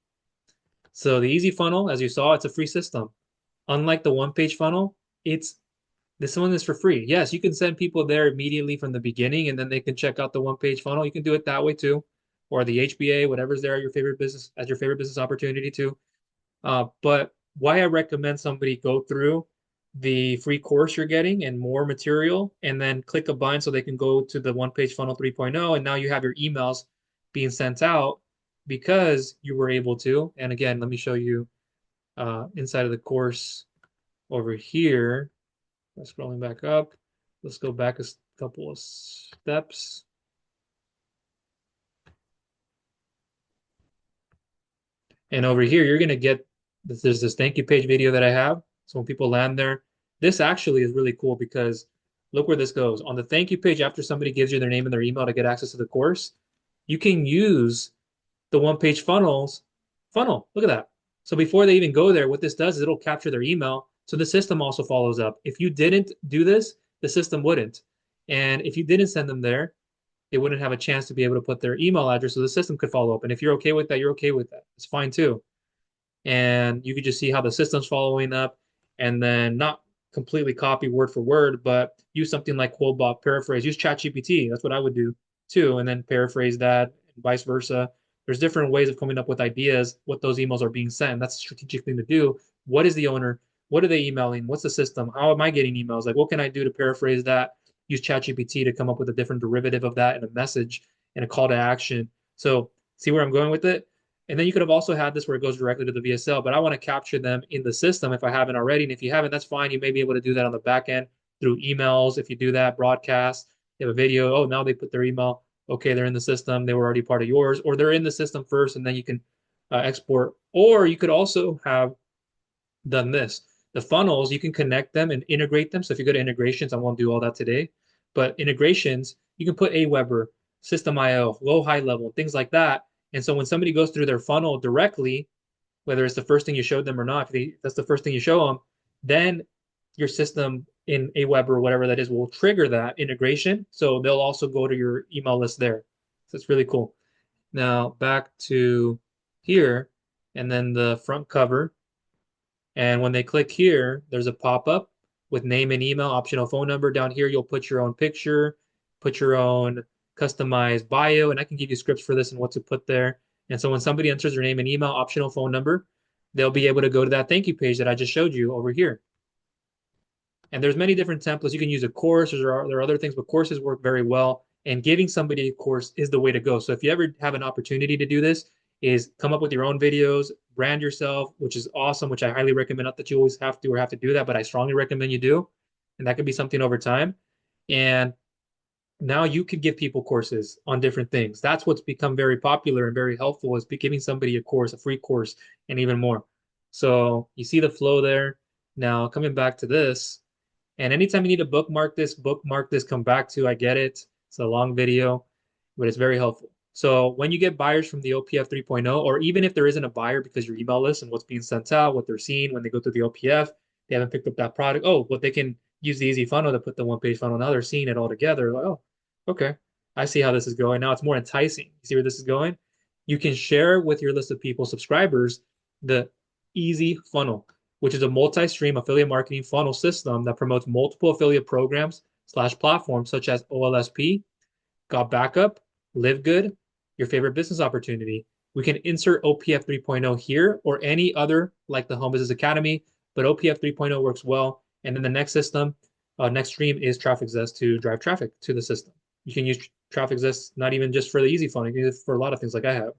So the Easy Funnel, as you saw, it's a free system. Unlike the one page funnel, it's this one is for free. Yes, you can send people there immediately from the beginning and then they can check out the one page funnel. You can do it that way too, or the HBA, whatever's there at your favorite business as your favorite business opportunity too. But why I recommend somebody go through the free course you're getting and more material and then click a button so they can go to the one page funnel 3.0 and now you have your emails being sent out because you were able to. And again, let me show you inside of the course over here. Scrolling back up. Let's go back a couple of steps. And over here, you're going to get there's this thank you page video that I have. So when people land there, this actually is really cool because look where this goes. On the thank you page, after somebody gives you their name and their email to get access to the course, you can use the one page funnel. Look at that. So before they even go there, what this does is it'll capture their email. So the system also follows up. If you didn't do this, the system wouldn't. And if you didn't send them there, they wouldn't have a chance to be able to put their email address so the system could follow up. And if you're okay with that, you're okay with that. It's fine too. And you could just see how the system's following up and then not completely copy word for word, but use something like Quotbot, paraphrase, use ChatGPT. That's what I would do too. And then paraphrase that and vice versa. There's different ways of coming up with ideas, what those emails are being sent. That's a strategic thing to do. What is the owner? What are they emailing? What's the system? How am I getting emails? Like, what can I do to paraphrase that? Use ChatGPT to come up with a different derivative of that and a message and a call to action. So, see where I'm going with it? And then you could have also had this where it goes directly to the VSL, but I want to capture them in the system if I haven't already. And if you haven't, that's fine. You may be able to do that on the back end through emails. If you do that, broadcast, you have a video. Oh, now they put their email. Okay, they're in the system. They were already part of yours, or they're in the system first, and then you can export. Or you could also have done this. The funnels, you can connect them and integrate them. So if you go to integrations, I won't do all that today, but integrations, you can put Aweber, System.io, low, high level, things like that. And so when somebody goes through their funnel directly, whether it's the first thing you showed them or not, if that's the first thing you show them, then your system in Aweber or whatever that is will trigger that integration. So they'll also go to your email list there. So it's really cool. Now back to here, and then the front cover. And when they click here, there's a pop-up with name and email, optional phone number. Down here, you'll put your own picture, put your own customized bio, and I can give you scripts for this and what to put there. And so when somebody enters their name and email, optional phone number, they'll be able to go to that thank you page that I just showed you over here. And there's many different templates. You can use a course. There are other things, but courses work very well. And giving somebody a course is the way to go. So if you ever have an opportunity to do this, is come up with your own videos, brand yourself, which is awesome, which I highly recommend. Not that you always have to or have to do that, but I strongly recommend you do. And that could be something over time. And now you could give people courses on different things. That's what's become very popular and very helpful is giving somebody a course, a free course, and even more. So you see the flow there. Now coming back to this, and anytime you need to bookmark this, come back to. I get it. It's a long video, but it's very helpful. So when you get buyers from the OPF 3.0, or even if there isn't a buyer because your email list and what's being sent out, what they're seeing when they go through the OPF, they haven't picked up that product. Oh, well, they can use the easy funnel to put the one-page funnel. Now they're seeing it all together. Like, oh, okay, I see how this is going. Now it's more enticing. You see where this is going? You can share with your list of people, subscribers, the easy funnel, which is a multi-stream affiliate marketing funnel system that promotes multiple affiliate programs slash platforms such as OLSP, Got Backup, Live Good, your favorite business opportunity. We can insert OPF 3.0 here or any other like the Home Business Academy, but OPF 3.0 works well. And then the next system, next stream is Traffic Zest to drive traffic to the system. You can use Traffic Zest not even just for the easy funnel, you can use it for a lot of things like I have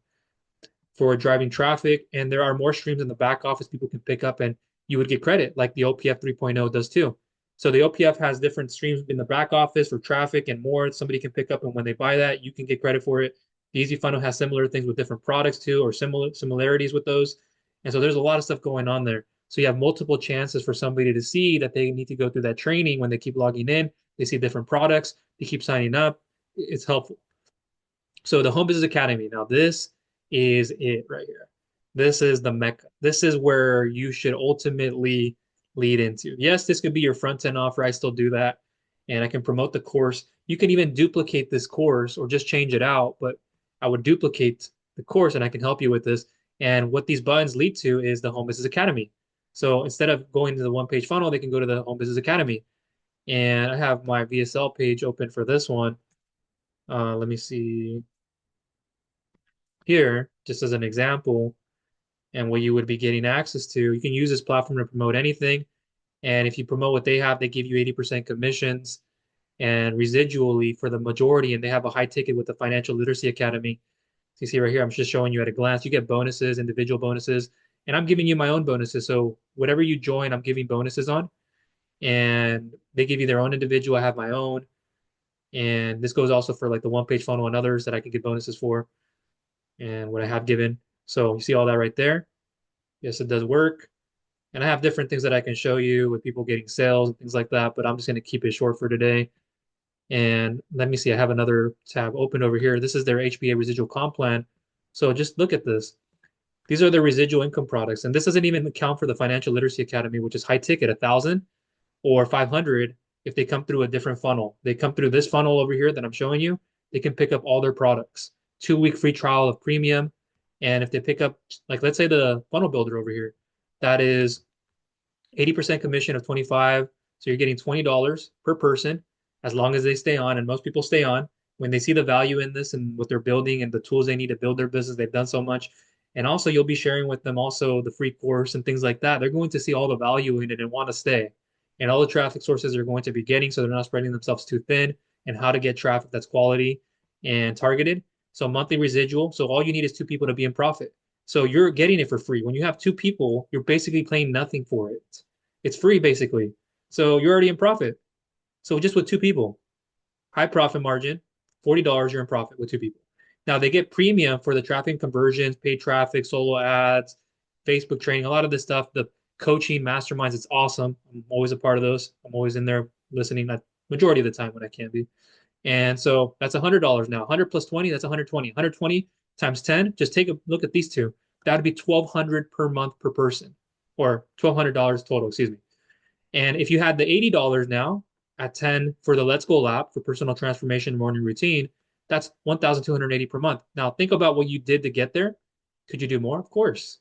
for driving traffic. And there are more streams in the back office people can pick up and you would get credit like the OPF 3.0 does too. So the OPF has different streams in the back office for traffic and more somebody can pick up. And when they buy that, you can get credit for it. The Easy Funnel has similar things with different products too, or similarities with those. And so there's a lot of stuff going on there. So you have multiple chances for somebody to see that they need to go through that training when they keep logging in. They see different products, they keep signing up. It's helpful. So the Home Business Academy. Now this is it right here. This is the mecca. This is where you should ultimately lead into. Yes, this could be your front end offer. I still do that. And I can promote the course. You can even duplicate this course or just change it out, but I would duplicate the course and I can help you with this. And what these buttons lead to is the Home Business Academy. So instead of going to the one-page funnel, they can go to the Home Business Academy. And I have my VSL page open for this one. Let me see here, just as an example, and what you would be getting access to. You can use this platform to promote anything. And if you promote what they have, they give you 80% commissions and residually for the majority. And they have a high ticket with the Financial Literacy Academy. So you see right here, I'm just showing you at a glance. You get bonuses, individual bonuses, and I'm giving you my own bonuses. So whatever you join, I'm giving bonuses on. And they give you their own individual. I have my own. And this goes also for like the one-page funnel and others that I can get bonuses for and what I have given. So you see all that right there. Yes, it does work. And I have different things that I can show you with people getting sales and things like that, but I'm just going to keep it short for today. And let me see, I have another tab open over here. This is their HBA residual comp plan. So just look at this. These are the residual income products. And this doesn't even account for the Financial Literacy Academy, which is high ticket, 1,000 or 500 if they come through a different funnel. They come through this funnel over here that I'm showing you, they can pick up all their products. 2-week free trial of premium. And if they pick up, like let's say the funnel builder over here, that is 80% commission of 25. So you're getting $20 per person as long as they stay on. And most people stay on when they see the value in this and what they're building and the tools they need to build their business. They've done so much. And also you'll be sharing with them also the free course and things like that. They're going to see all the value in it and want to stay. And all the traffic sources they're going to be getting so they're not spreading themselves too thin and how to get traffic that's quality and targeted. So monthly residual. So all you need is 2 people to be in profit. So you're getting it for free. When you have 2 people, you're basically paying nothing for it. It's free basically. So you're already in profit. So just with 2 people, high profit margin, $40 you're in profit with 2 people. Now they get premium for the traffic conversions, paid traffic, solo ads, Facebook training, a lot of this stuff, the coaching masterminds. It's awesome. I'm always a part of those. I'm always in there listening, not majority of the time when I can be. And so that's $100 now. 100 plus 20, that's 120. 120 times 10, just take a look at these two. That would be 1,200 per month per person, or $1,200 total, excuse me. And if you had the $80 now at 10 for the Let's Go app for personal transformation morning routine, that's 1,280 per month. Now think about what you did to get there. Could you do more? Of course.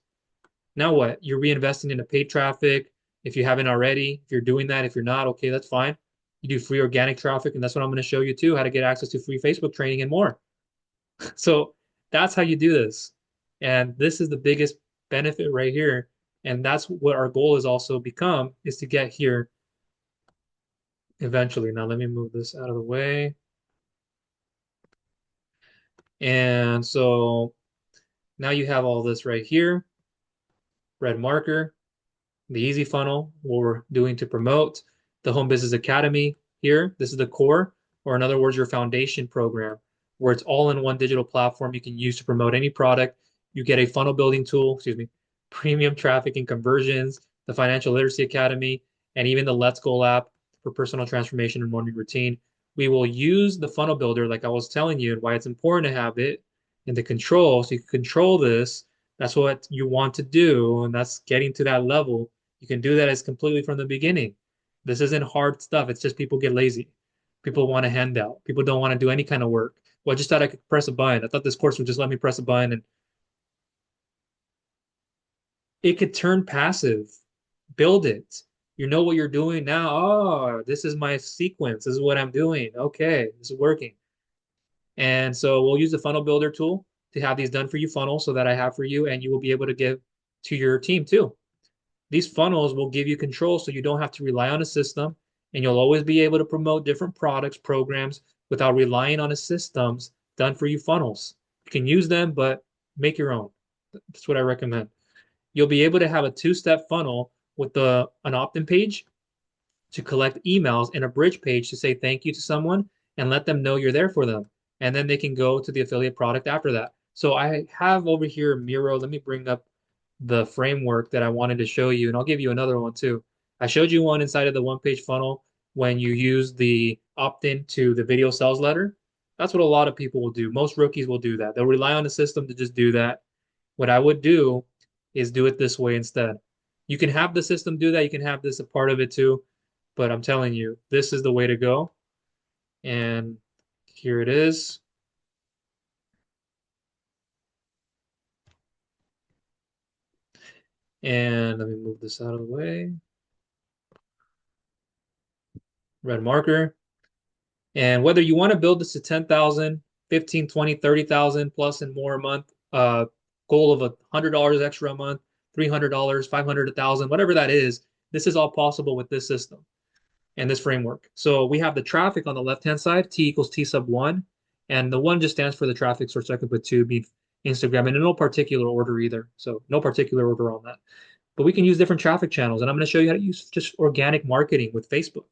Now what? You're reinvesting into paid traffic. If you haven't already, if you're doing that, if you're not, okay, that's fine. You do free organic traffic, and that's what I'm going to show you too, how to get access to free Facebook training and more. So that's how you do this. And this is the biggest benefit right here. And that's what our goal is also become is to get here eventually. Now let me move this out of the way. And so now you have all this right here, red marker, the easy funnel, what we're doing to promote the Home Business Academy here. This is the core, or in other words, your foundation program, where it's all in one digital platform you can use to promote any product. You get a funnel building tool, excuse me, premium traffic and conversions, the Financial Literacy Academy, and even the Let's Go app for personal transformation and morning routine. We will use the funnel builder, like I was telling you, and why it's important to have it and to control, so you can control this. That's what you want to do, and that's getting to that level. You can do that as completely from the beginning. This isn't hard stuff. It's just people get lazy. People want a handout. People don't want to do any kind of work. Well, I just thought I could press a button. I thought this course would just let me press a button and it could turn passive. Build it. You know what you're doing now. Oh, this is my sequence. This is what I'm doing. Okay, this is working. And so we'll use the funnel builder tool to have these done for you funnels so that I have for you, and you will be able to give to your team too. These funnels will give you control so you don't have to rely on a system, and you'll always be able to promote different products, programs without relying on a systems done for you funnels. You can use them, but make your own. That's what I recommend. You'll be able to have a two-step funnel with an opt-in page to collect emails and a bridge page to say thank you to someone and let them know you're there for them. And then they can go to the affiliate product after that. So I have over here Miro. Let me bring up the framework that I wanted to show you, and I'll give you another one too. I showed you one inside of the one-page funnel when you use the opt-in to the video sales letter. That's what a lot of people will do. Most rookies will do that. They'll rely on the system to just do that. What I would do is do it this way instead. You can have the system do that. You can have this a part of it too. But I'm telling you, this is the way to go. And here it is. And let me move this out of the way. Red marker. And whether you want to build this to 10,000, 15, 20, 30,000 plus and more a month, goal of $100 extra a month, $300, 500, 1,000, whatever that is, this is all possible with this system and this framework. So we have the traffic on the left-hand side, T equals T sub one. And the one just stands for the traffic source. So I could put two being Instagram and in no particular order either. So no particular order on that. But we can use different traffic channels. And I'm going to show you how to use just organic marketing with Facebook.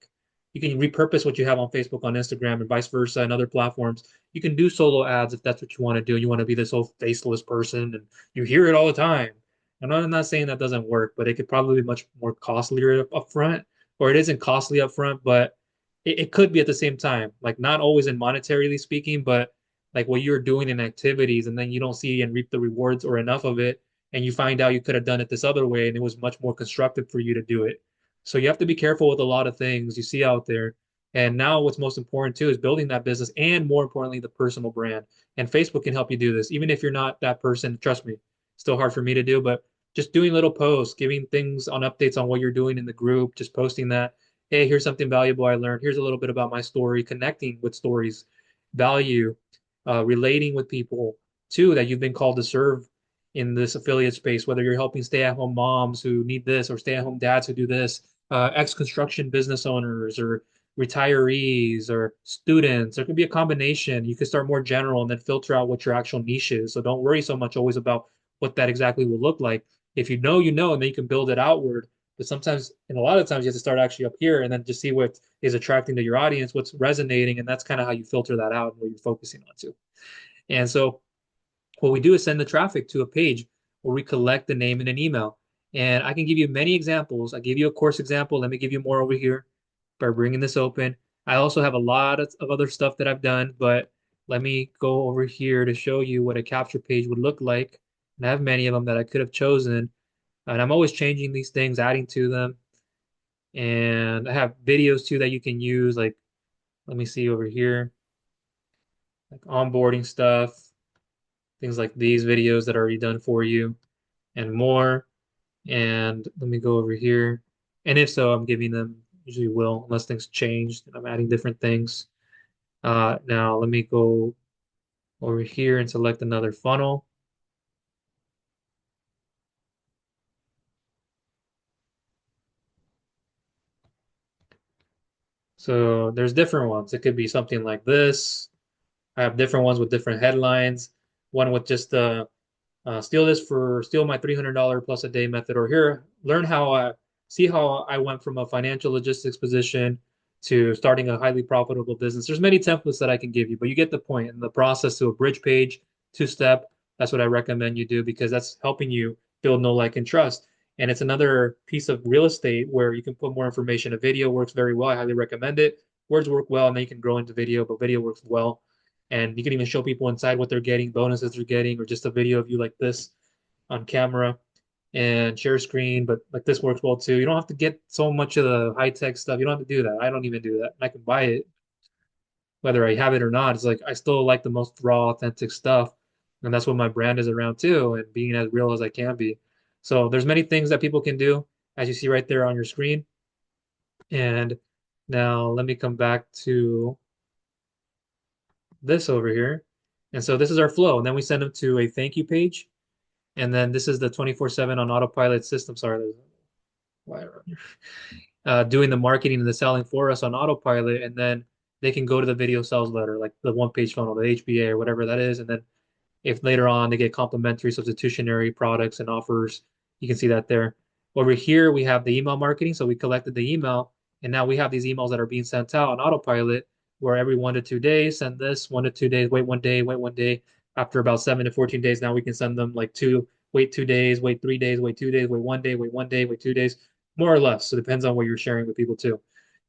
You can repurpose what you have on Facebook on Instagram and vice versa and other platforms. You can do solo ads if that's what you want to do. You want to be this whole faceless person and you hear it all the time. And I'm not saying that doesn't work, but it could probably be much more costlier up front, or it isn't costly up front, but it could be at the same time. Like not always in monetarily speaking, but like what you're doing in activities and then you don't see and reap the rewards or enough of it and you find out you could have done it this other way and it was much more constructive for you to do it. So you have to be careful with a lot of things you see out there. And now what's most important too is building that business and more importantly, the personal brand. And Facebook can help you do this. Even if you're not that person, trust me, still hard for me to do, but just doing little posts, giving things on updates on what you're doing in the group, just posting that, hey, here's something valuable I learned. Here's a little bit about my story, connecting with stories, value, relating with people too that you've been called to serve in this affiliate space, whether you're helping stay-at-home moms who need this or stay-at-home dads who do this, ex-construction business owners or retirees or students. There could be a combination. You could start more general and then filter out what your actual niche is. So don't worry so much always about what that exactly will look like. If you know, you know, and then you can build it outward. But sometimes, and a lot of times, you have to start actually up here and then just see what is attracting to your audience, what's resonating, and that's kind of how you filter that out and what you're focusing on too. And so what we do is send the traffic to a page where we collect the name and an email. And I can give you many examples. I gave you a course example. Let me give you more over here by bringing this open. I also have a lot of other stuff that I've done, but let me go over here to show you what a capture page would look like. And I have many of them that I could have chosen. And I'm always changing these things, adding to them. And I have videos too that you can use. Like, let me see over here, like onboarding stuff, things like these videos that are already done for you and more. And let me go over here. And if so, I'm giving them, usually will, unless things change, and I'm adding different things. Now let me go over here and select another funnel. So there's different ones. It could be something like this. I have different ones with different headlines. One with just steal my $300 plus a day method, or here, learn how I see how I went from a financial logistics position to starting a highly profitable business. There's many templates that I can give you, but you get the point. And the process to a bridge page, two-step, that's what I recommend you do because that's helping you build know, like, and trust. And it's another piece of real estate where you can put more information. A video works very well. I highly recommend it. Words work well, and then you can grow into video, but video works well. And you can even show people inside what they're getting, bonuses they're getting, or just a video of you like this on camera and share screen. But like this works well too. You don't have to get so much of the high tech stuff. You don't have to do that. I don't even do that. I can buy it whether I have it or not. It's like I still like the most raw, authentic stuff. And that's what my brand is around too, and being as real as I can be. So there's many things that people can do, as you see right there on your screen. And now let me come back to this over here. And so this is our flow. And then we send them to a thank you page. And then this is the 24/7 on autopilot system. Sorry, there's a wire on here. Doing the marketing and the selling for us on autopilot. And then they can go to the video sales letter, like the one page funnel, the HBA or whatever that is. And then if later on they get complimentary substitutionary products and offers, you can see that there. Over here, we have the email marketing. So we collected the email, and now we have these emails that are being sent out on autopilot, where every 1 to 2 days, send this, 1 to 2 days, wait 1 day, wait 1 day. After about 7 to 14 days, now we can send them like wait 2 days, wait 3 days, wait 2 days, wait 1 day, wait 1 day, wait 2 days, more or less. So it depends on what you're sharing with people too.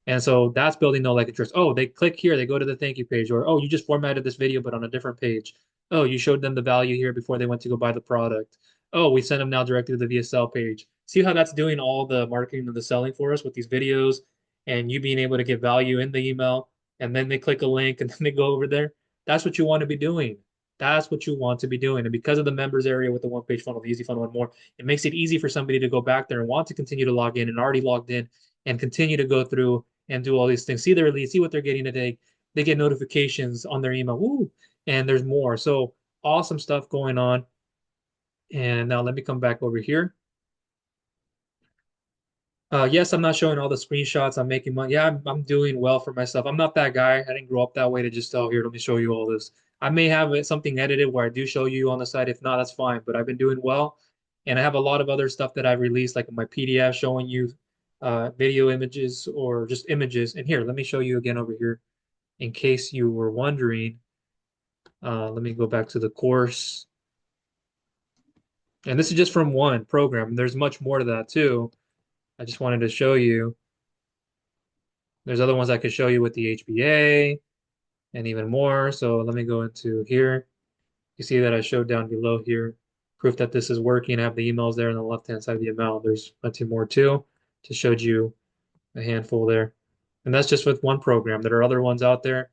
And so that's building know like and trust. Oh, they click here, they go to the thank you page, or oh, you just formatted this video but on a different page. Oh, you showed them the value here before they went to go buy the product. Oh, we send them now directly to the VSL page. See how that's doing all the marketing and the selling for us with these videos and you being able to get value in the email, and then they click a link and then they go over there. That's what you want to be doing. That's what you want to be doing. And because of the members area with the one page funnel, the easy funnel and more, it makes it easy for somebody to go back there and want to continue to log in and already logged in and continue to go through and do all these things. See their leads, see what they're getting today. They get notifications on their email. Woo! And there's more. So awesome stuff going on. And now let me come back over here. Yes, I'm not showing all the screenshots. I'm making money. Yeah, I'm doing well for myself. I'm not that guy. I didn't grow up that way to just, oh, here, let me show you all this. I may have something edited where I do show you on the side. If not, that's fine. But I've been doing well. And I have a lot of other stuff that I've released, like my PDF showing you video images or just images. And here, let me show you again over here in case you were wondering. Let me go back to the course. And this is just from one program. There's much more to that too. I just wanted to show you. There's other ones I could show you with the HBA and even more. So let me go into here. You see that I showed down below here proof that this is working. I have the emails there on the left-hand side of the amount. There's plenty more too. Just showed you a handful there. And that's just with one program. There are other ones out there.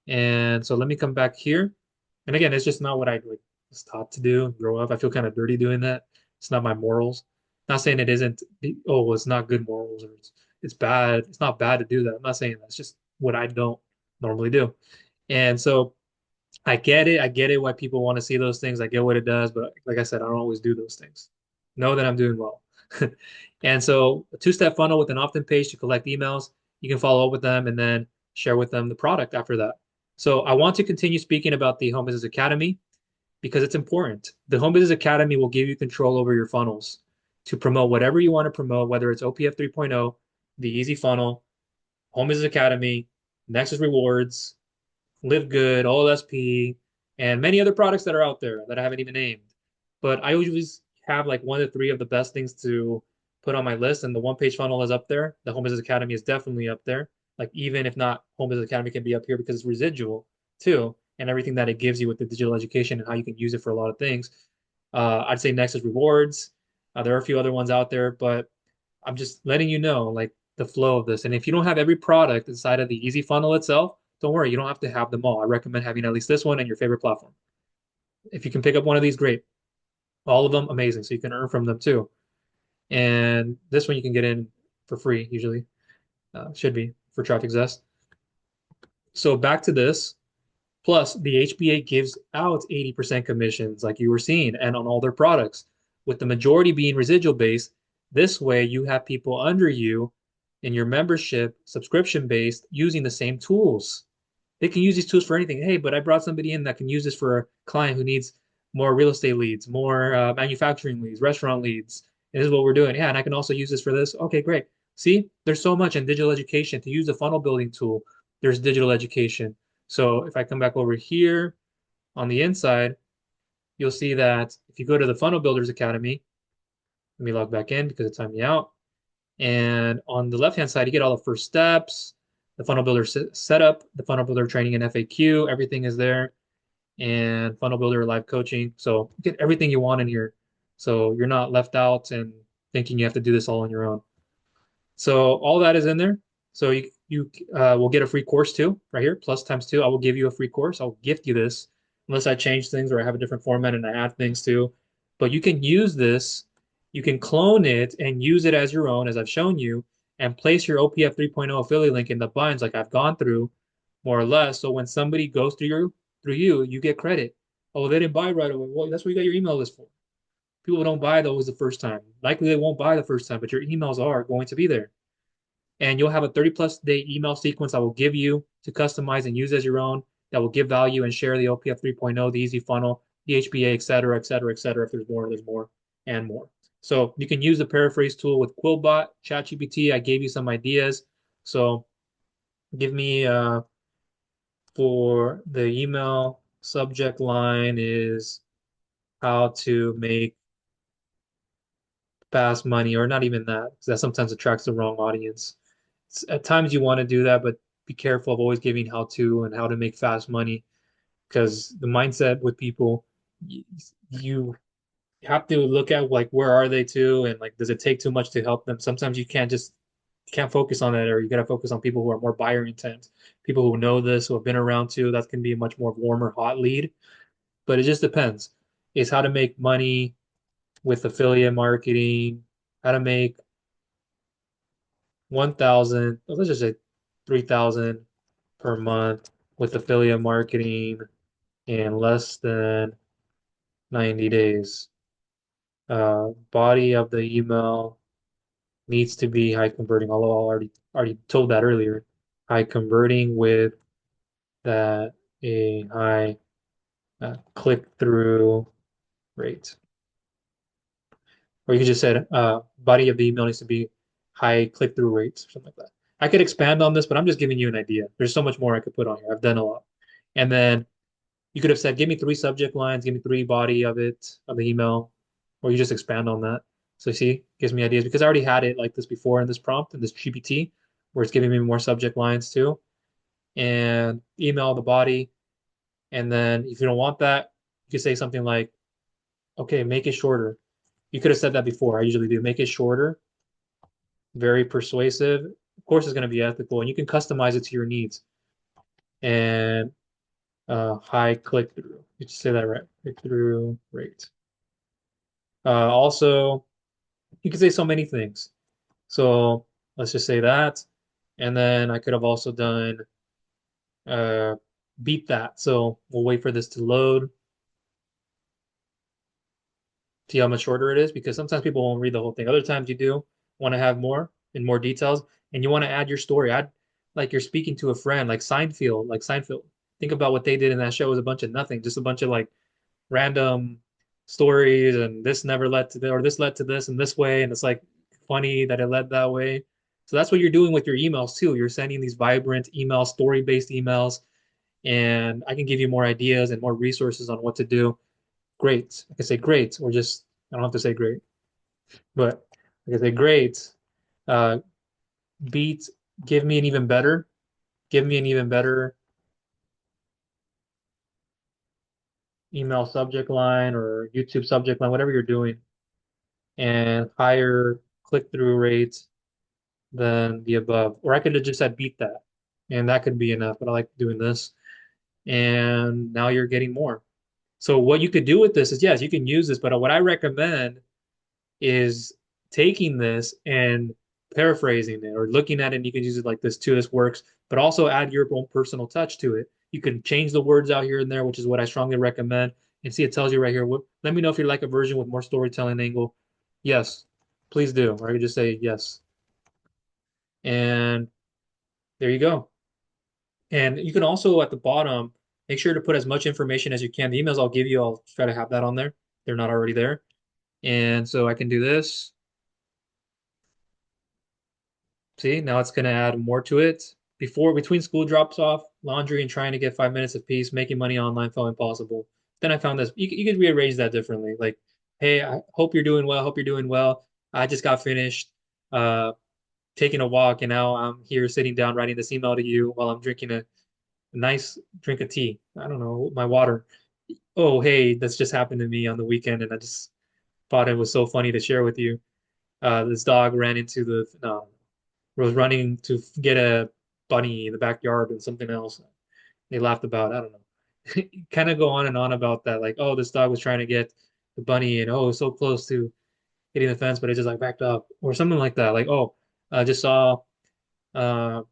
And so let me come back here. And again, it's just not what I like was taught to do, grow up. I feel kind of dirty doing that. It's not my morals. Not saying it isn't, oh, it's not good morals or it's bad. It's not bad to do that. I'm not saying that. It's just what I don't normally do. And so I get it. I get it why people want to see those things. I get what it does, but like I said, I don't always do those things. Know that I'm doing well. And so a two-step funnel with an opt-in page to collect emails. You can follow up with them and then share with them the product after that. So I want to continue speaking about the Home Business Academy because it's important. The Home Business Academy will give you control over your funnels to promote whatever you want to promote, whether it's OPF 3.0, the Easy Funnel, Home Business Academy, Nexus Rewards, Live Good, OLSP, and many other products that are out there that I haven't even named. But I always have like 1 to 3 of the best things to put on my list, and the one page funnel is up there. The Home Business Academy is definitely up there. Like even if not, Home Business Academy can be up here because it's residual too, and everything that it gives you with the digital education and how you can use it for a lot of things. I'd say Nexus Rewards. There are a few other ones out there, but I'm just letting you know, like the flow of this. And if you don't have every product inside of the easy funnel itself, don't worry, you don't have to have them all. I recommend having at least this one and your favorite platform. If you can pick up one of these, great. All of them, amazing. So you can earn from them too. And this one you can get in for free, usually. Should be for Traffic Zest. So back to this. Plus, the HBA gives out 80% commissions, like you were seeing, and on all their products, with the majority being residual based. This way, you have people under you in your membership, subscription based, using the same tools. They can use these tools for anything. Hey, but I brought somebody in that can use this for a client who needs more real estate leads, more manufacturing leads, restaurant leads. And this is what we're doing. Yeah, and I can also use this for this. Okay, great. See, there's so much in digital education. To use the funnel building tool, there's digital education. So if I come back over here on the inside, you'll see that if you go to the Funnel Builders Academy, let me log back in because it timed me out. And on the left-hand side, you get all the first steps, the funnel builder setup, the funnel builder training and FAQ, everything is there, and funnel builder live coaching. So you get everything you want in here. So you're not left out and thinking you have to do this all on your own. So all that is in there. So you will get a free course too, right here, plus times two. I will give you a free course. I'll gift you this unless I change things or I have a different format and I add things too. But you can use this, you can clone it and use it as your own, as I've shown you, and place your OPF 3.0 affiliate link in the binds like I've gone through more or less. So when somebody goes through you, you get credit. Oh, they didn't buy right away. Well, that's what you got your email list for. People don't buy those the first time. Likely they won't buy the first time, but your emails are going to be there and you'll have a 30 plus day email sequence I will give you to customize and use as your own that will give value and share the OPF 3.0, the easy funnel, the HBA, et cetera, et cetera, et cetera. If there's more and more. So you can use the paraphrase tool with Quillbot, ChatGPT. I gave you some ideas. So give me for the email subject line is how to make fast money, or not even that, because that sometimes attracts the wrong audience. At times you want to do that, but be careful of always giving how to and how to make fast money because the mindset with people, you have to look at like where are they to and like does it take too much to help them? Sometimes you can't focus on that, or you got to focus on people who are more buyer intent, people who know this, who have been around too. That can be a much more warmer, hot lead, but it just depends. Is how to make money with affiliate marketing, how to make 1,000, let's just say 3,000 per month with affiliate marketing in less than 90 days. Body of the email needs to be high converting, although I already told that earlier. High converting with that a high click through rate. Or you could just say body of the email needs to be high click through rates or something like that. I could expand on this, but I'm just giving you an idea. There's so much more I could put on here. I've done a lot. And then you could have said, give me three subject lines, give me three body of it, of the email, or you just expand on that. So you see, gives me ideas because I already had it like this before in this prompt, in this GPT, where it's giving me more subject lines too. And email the body. And then if you don't want that, you could say something like, okay, make it shorter. You could have said that before. I usually do. Make it shorter, very persuasive. Of course, it's going to be ethical, and you can customize it to your needs. And high click through. You just say that right. Click through rate. Also, you can say so many things. So let's just say that. And then I could have also done uh, beat that. So we'll wait for this to load. See how much shorter it is because sometimes people won't read the whole thing. Other times you do want to have more in more details and you want to add your story. Add like you're speaking to a friend, like Seinfeld, Think about what they did in that show was a bunch of nothing, just a bunch of like random stories and this never led to this or this led to this in this way and it's like funny that it led that way. So that's what you're doing with your emails too. You're sending these vibrant emails, story-based emails, and I can give you more ideas and more resources on what to do. Great. I can say great, or just I don't have to say great, but I can say great. Uh, beat, give me an even better, give me an even better email subject line or YouTube subject line, whatever you're doing, and higher click-through rates than the above. Or I could have just said beat that, and that could be enough, but I like doing this. And now you're getting more. So what you could do with this is, yes, you can use this, but what I recommend is taking this and paraphrasing it or looking at it, and you can use it like this too. This works, but also add your own personal touch to it. You can change the words out here and there, which is what I strongly recommend. And see, it tells you right here. Let me know if you like a version with more storytelling angle. Yes, please do. Or I could just say yes. And there you go. And you can also at the bottom make sure to put as much information as you can. The emails I'll give you, I'll try to have that on there. They're not already there. And so I can do this. See, now it's going to add more to it. Between school drops off, laundry, and trying to get 5 minutes of peace, making money online felt impossible. Then I found this. You could rearrange that differently. Like, hey, I hope you're doing well. Hope you're doing well. I just got finished uh, taking a walk, and now I'm here sitting down writing this email to you while I'm drinking a nice drink of tea. I don't know, my water. Oh, hey, that's just happened to me on the weekend, and I just thought it was so funny to share with you. This dog ran into the no, was running to get a bunny in the backyard and something else. They laughed about, I don't know. Kind of go on and on about that, like, oh, this dog was trying to get the bunny and oh, so close to hitting the fence, but it just like backed up or something like that. Like, oh, I just saw uh,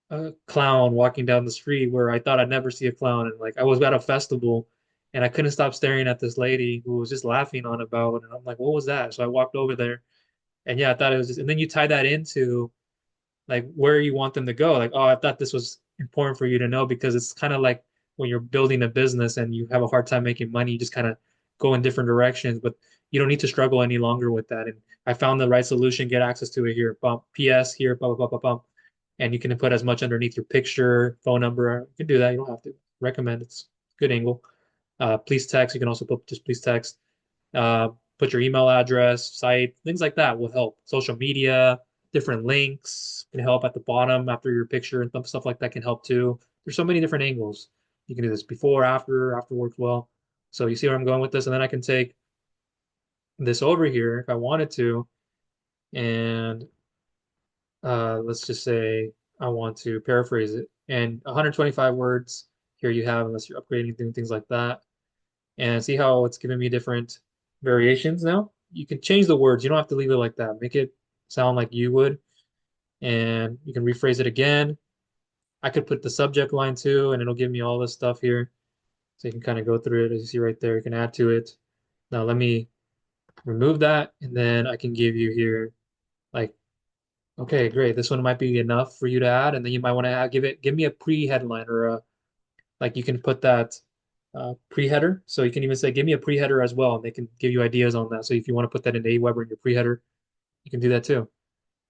a clown walking down the street where I thought I'd never see a clown. And like I was at a festival and I couldn't stop staring at this lady who was just laughing on about it. And I'm like, what was that? So I walked over there and yeah, I thought it was just, and then you tie that into like where you want them to go. Like, oh, I thought this was important for you to know because it's kind of like when you're building a business and you have a hard time making money, you just kind of go in different directions, but you don't need to struggle any longer with that. And I found the right solution, get access to it here, bump PS here, blah, blah, blah, blah, blah. And you can put as much underneath your picture, phone number. You can do that. You don't have to. Recommend it's good angle. Please text. You can also put just please text. Uh, put your email address, site, things like that will help. Social media, different links can help at the bottom after your picture and stuff like that can help too. There's so many different angles. You can do this before, after works well. So you see where I'm going with this, and then I can take this over here if I wanted to, and let's just say I want to paraphrase it. And 125 words here you have, unless you're upgrading, doing things like that. And see how it's giving me different variations now? You can change the words. You don't have to leave it like that. Make it sound like you would. And you can rephrase it again. I could put the subject line too, and it'll give me all this stuff here. So you can kind of go through it as you see right there. You can add to it. Now let me remove that, and then I can give you here like, okay, great. This one might be enough for you to add, and then you might want to add, give me a pre-headline or a like you can put that pre-header. So you can even say, give me a pre-header as well, and they can give you ideas on that. So if you want to put that in Aweber in your pre-header, you can do that too.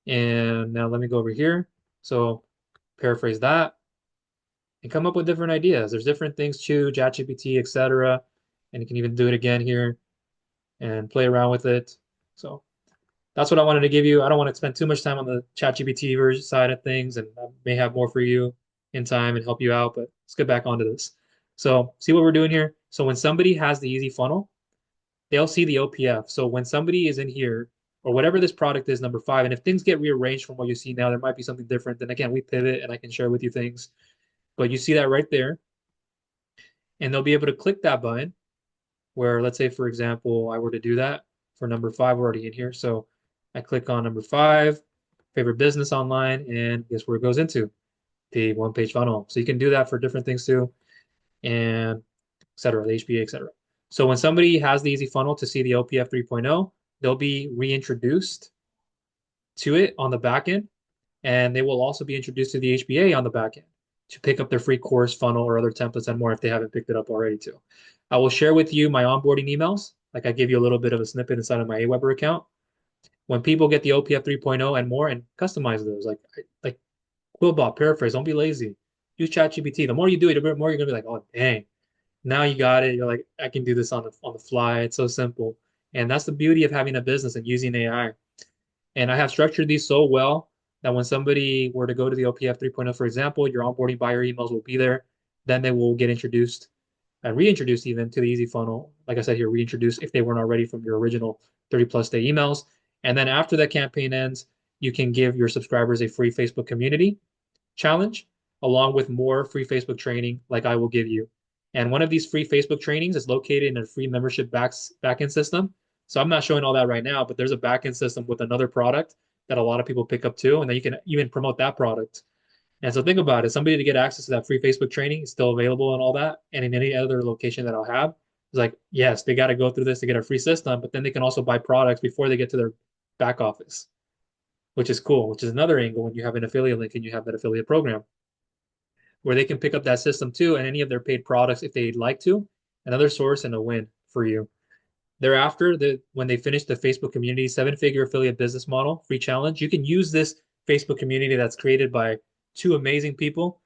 And now let me go over here. So paraphrase that and come up with different ideas. There's different things, Chew, ChatGPT, etc. And you can even do it again here and play around with it. So that's what I wanted to give you. I don't want to spend too much time on the ChatGPT version side of things, and I may have more for you in time and help you out, but let's get back onto this. So see what we're doing here. So when somebody has the easy funnel, they'll see the OPF. So when somebody is in here, or whatever this product is, number 5, and if things get rearranged from what you see now, there might be something different. Then again, we pivot and I can share with you things. But you see that right there, and they'll be able to click that button where, let's say, for example, I were to do that for number 5, we're already in here. So I click on number 5, favorite business online, and guess where it goes into? The one-page funnel. So you can do that for different things too, and et cetera, the HBA, et cetera. So when somebody has the easy funnel to see the OPF 3.0, they'll be reintroduced to it on the back end, and they will also be introduced to the HBA on the back end to pick up their free course funnel or other templates and more if they haven't picked it up already too. I will share with you my onboarding emails. Like I give you a little bit of a snippet inside of my Aweber account. When people get the OPF 3.0 and more and customize those, like Quillbot, paraphrase, don't be lazy. Use ChatGPT. The more you do it, the more you're gonna be like, oh dang, now you got it. You're like, I can do this on the fly. It's so simple. And that's the beauty of having a business and using AI. And I have structured these so well that when somebody were to go to the OPF 3.0, for example, your onboarding buyer emails will be there. Then they will get introduced and reintroduced even to the easy funnel. Like I said here, reintroduced if they weren't already from your original 30 plus day emails. And then after that campaign ends, you can give your subscribers a free Facebook community challenge along with more free Facebook training like I will give you. And one of these free Facebook trainings is located in a free membership backend system. So I'm not showing all that right now, but there's a backend system with another product that a lot of people pick up too, and then you can even promote that product. And so think about it, somebody to get access to that free Facebook training is still available and all that, and in any other location that I'll have, it's like, yes, they got to go through this to get a free system, but then they can also buy products before they get to their back office, which is cool, which is another angle when you have an affiliate link and you have that affiliate program where they can pick up that system too and any of their paid products if they'd like to. Another source and a win for you. Thereafter, when they finish the Facebook community seven-figure affiliate business model free challenge, you can use this Facebook community that's created by two amazing people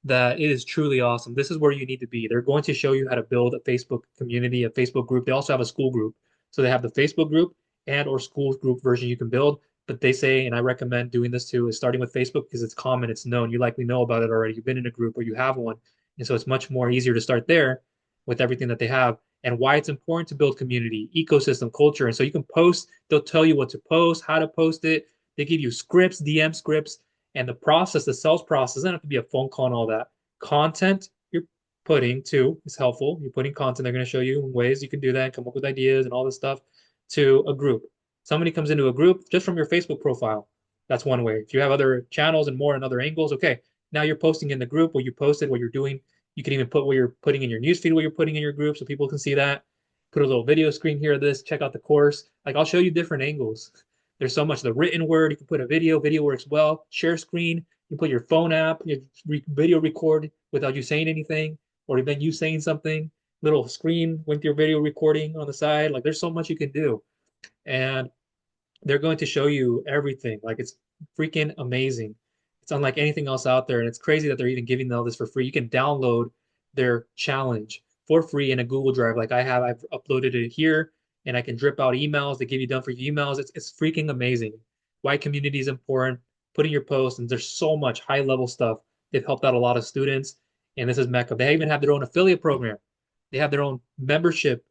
that it is truly awesome. This is where you need to be. They're going to show you how to build a Facebook community, a Facebook group. They also have a school group. So they have the Facebook group and or school group version you can build. But they say, and I recommend doing this too, is starting with Facebook because it's common, it's known. You likely know about it already. You've been in a group or you have one. And so it's much more easier to start there with everything that they have and why it's important to build community, ecosystem, culture. And so you can post, they'll tell you what to post, how to post it. They give you scripts, DM scripts, and the process, the sales process, doesn't have to be a phone call and all that. Content you're putting too is helpful. You're putting content, they're going to show you ways you can do that and come up with ideas and all this stuff to a group. Somebody comes into a group just from your Facebook profile. That's one way. If you have other channels and more and other angles, okay, now you're posting in the group what you posted, what you're doing. You can even put what you're putting in your newsfeed, what you're putting in your group so people can see that. Put a little video screen here of this, check out the course. Like I'll show you different angles. There's so much the written word, you can put a video works well. Share screen, you put your phone app, you video record without you saying anything, or even you saying something, little screen with your video recording on the side. Like there's so much you can do. And they're going to show you everything. Like it's freaking amazing. It's unlike anything else out there. And it's crazy that they're even giving all this for free. You can download their challenge for free in a Google Drive. Like I have, I've uploaded it here and I can drip out emails. They give you done for you emails. It's freaking amazing. Why community is important, putting your posts, and there's so much high level stuff. They've helped out a lot of students. And this is Mecca. They even have their own affiliate program. They have their own membership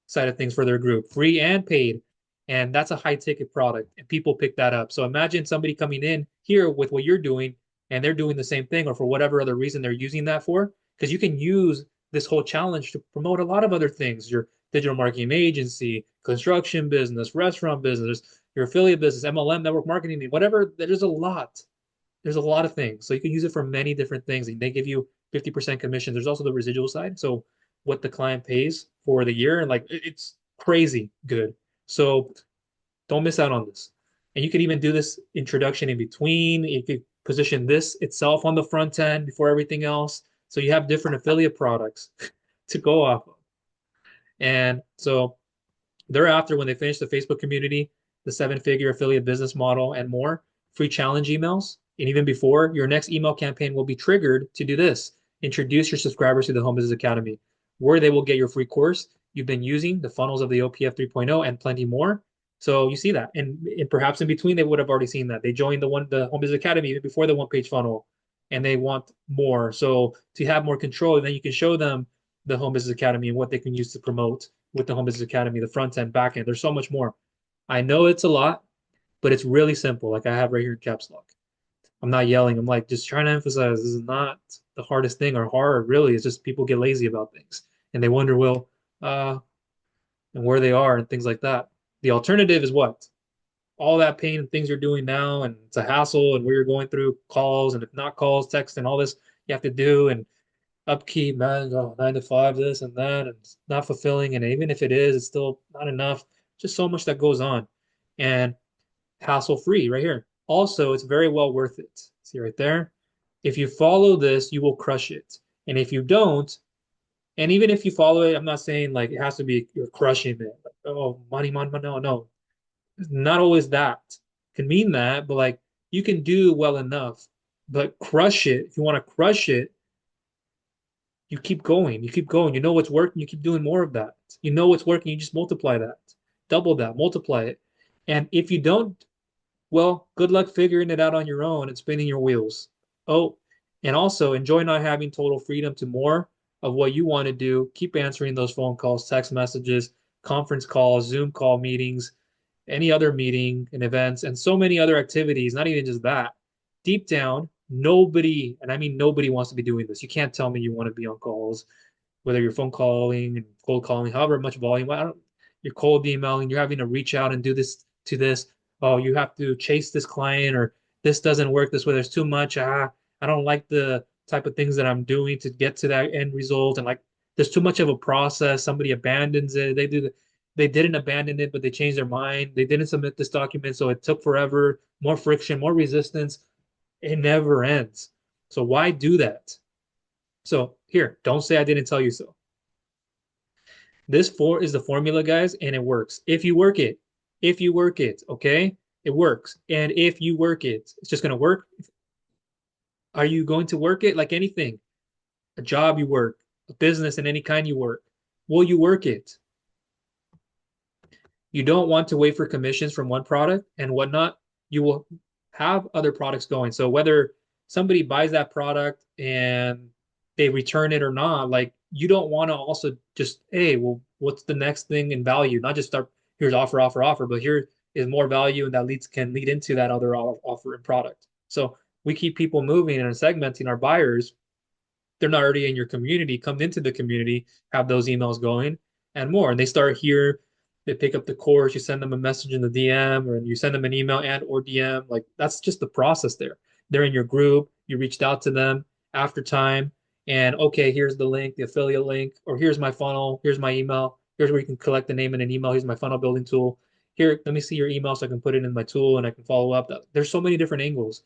side of things for their group, free and paid. And that's a high ticket product, and people pick that up. So imagine somebody coming in here with what you're doing, and they're doing the same thing, or for whatever other reason they're using that for, because you can use this whole challenge to promote a lot of other things your digital marketing agency, construction business, restaurant business, your affiliate business, MLM, network marketing, whatever. There's a lot. There's a lot of things. So you can use it for many different things. And they give you 50% commission. There's also the residual side. So what the client pays for the year, and like it's crazy good. So don't miss out on this. And you could even do this introduction in between. You could position this itself on the front end before everything else. So you have different affiliate products to go off of. And so thereafter, when they finish the Facebook community, the seven-figure affiliate business model, and more, free challenge emails, and even before, your next email campaign will be triggered to do this. Introduce your subscribers to the Home Business Academy, where they will get your free course you've been using, the funnels of the OPF 3.0, and plenty more. So you see that. And perhaps in between, they would have already seen that. They joined the Home Business Academy even before the one-page funnel, and they want more. So to have more control, then you can show them the Home Business Academy and what they can use to promote with the Home Business Academy, the front end, back end. There's so much more. I know it's a lot, but it's really simple. Like I have right here in caps lock. I'm not yelling. I'm like just trying to emphasize this is not the hardest thing or hard. Really, it's just people get lazy about things and they wonder, well, uh, and where they are and things like that. The alternative is what? All that pain and things you're doing now, and it's a hassle, and where you're going through calls, and if not calls, text, and all this you have to do, and upkeep, man, 9 to 5, this and that, and it's not fulfilling. And even if it is, it's still not enough. Just so much that goes on, and hassle free right here. Also, it's very well worth it. See right there. If you follow this, you will crush it. And if you don't, and even if you follow it, I'm not saying like it has to be you're crushing it. Like, oh, money, money, money. No, no. Not always that. Can mean that, but like you can do well enough. But crush it. If you want to crush it, you keep going. You keep going. You know what's working, you keep doing more of that. You know what's working, you just multiply that. Double that, multiply it. And if you don't, well, good luck figuring it out on your own and spinning your wheels. Oh, and also enjoy not having total freedom to more of what you want to do. Keep answering those phone calls, text messages, conference calls, Zoom call meetings, any other meeting and events, and so many other activities, not even just that. Deep down, nobody, and I mean nobody wants to be doing this. You can't tell me you want to be on calls, whether you're phone calling and cold calling, however much volume. I don't, you're cold emailing, you're having to reach out and do this to this. Oh, you have to chase this client, or this doesn't work this way. There's too much. I don't like the type of things that I'm doing to get to that end result. And like, there's too much of a process. Somebody abandons it. They didn't abandon it, but they changed their mind. They didn't submit this document, so it took forever, more friction, more resistance. It never ends. So why do that? So here, don't say I didn't tell you so. This four is the formula, guys, and it works. If you work it, okay, it works. And if you work it, it's just gonna work. Are you going to work it like anything? A job you work, a business in any kind you work. Will you work it? You don't want to wait for commissions from one product and whatnot. You will have other products going. So whether somebody buys that product and they return it or not, like you don't want to also just, hey, well, what's the next thing in value? Not just start, here's offer, offer, offer, but here is more value and that leads can lead into that other offer and product. So we keep people moving and segmenting our buyers. They're not already in your community, come into the community, have those emails going and more. And they start here, they pick up the course, you send them a message in the DM or you send them an email and or DM. Like that's just the process there. They're in your group, you reached out to them after time, and okay, here's the link, the affiliate link, or here's my funnel, here's my email, here's where you can collect the name in an email, here's my funnel building tool. Here, let me see your email so I can put it in my tool and I can follow up. There's so many different angles,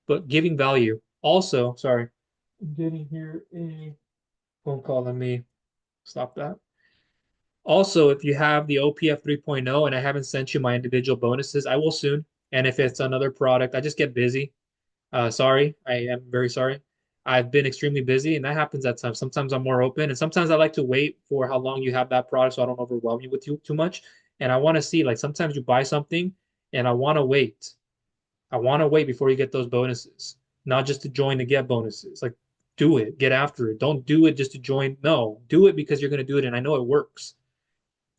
but giving value. Also, sorry, I'm getting here a phone call. Let me stop that. Also, if you have the OPF 3.0 and I haven't sent you my individual bonuses, I will soon. And if it's another product, I just get busy. Sorry, I am very sorry. I've been extremely busy, and that happens at times. Sometimes I'm more open, and sometimes I like to wait for how long you have that product so I don't overwhelm you with too much. And I want to see, like, sometimes you buy something, and I want to wait. I want to wait before you get those bonuses, not just to join to get bonuses. Like, do it, get after it. Don't do it just to join. No, do it because you're going to do it, and I know it works.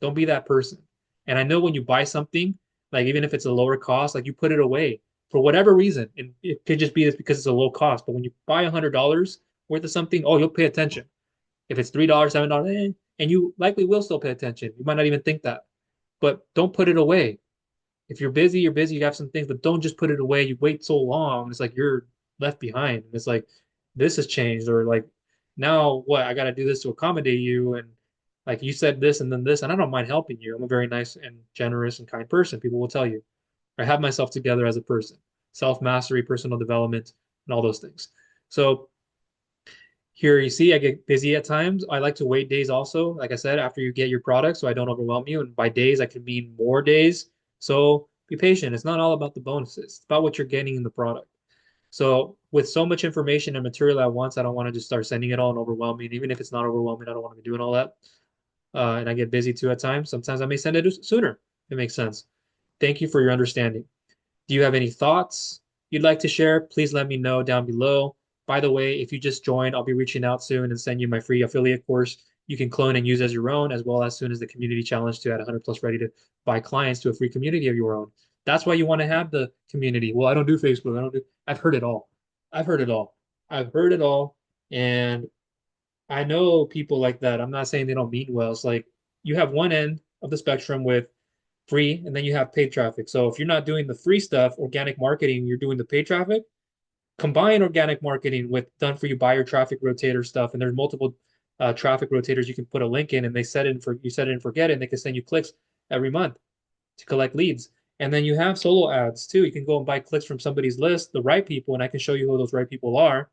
Don't be that person. And I know when you buy something, like even if it's a lower cost, like you put it away for whatever reason. And it could just be this because it's a low cost. But when you buy $100 worth of something, oh, you'll pay attention. If it's $3, $7, and you likely will still pay attention. You might not even think that. But don't put it away. If you're busy, you're busy, you have some things, but don't just put it away. You wait so long, it's like you're left behind. It's like this has changed, or like now what? I got to do this to accommodate you, and like you said this and then this, and I don't mind helping you. I'm a very nice and generous and kind person. People will tell you. I have myself together as a person, self mastery, personal development, and all those things. So here you see, I get busy at times. I like to wait days also, like I said, after you get your product, so I don't overwhelm you. And by days, I can mean more days. So be patient. It's not all about the bonuses, it's about what you're getting in the product. So with so much information and material at once, I don't want to just start sending it all and overwhelming. Even if it's not overwhelming, I don't want to be doing all that. And I get busy too at times. Sometimes I may send it sooner. If it makes sense. Thank you for your understanding. Do you have any thoughts you'd like to share? Please let me know down below. By the way, if you just joined, I'll be reaching out soon and send you my free affiliate course you can clone and use as your own, as well as soon as the community challenge to add 100 plus ready to buy clients to a free community of your own. That's why you want to have the community. Well, I don't do Facebook. I don't do. I've heard it all. I've heard it all. I've heard it all. And I know people like that. I'm not saying they don't mean well. It's like you have one end of the spectrum with free, and then you have paid traffic. So if you're not doing the free stuff, organic marketing, you're doing the paid traffic, combine organic marketing with done for you buyer traffic rotator stuff. And there's multiple traffic rotators you can put a link in, and they set it in for you set it and forget it, and they can send you clicks every month to collect leads. And then you have solo ads too. You can go and buy clicks from somebody's list, the right people, and I can show you who those right people are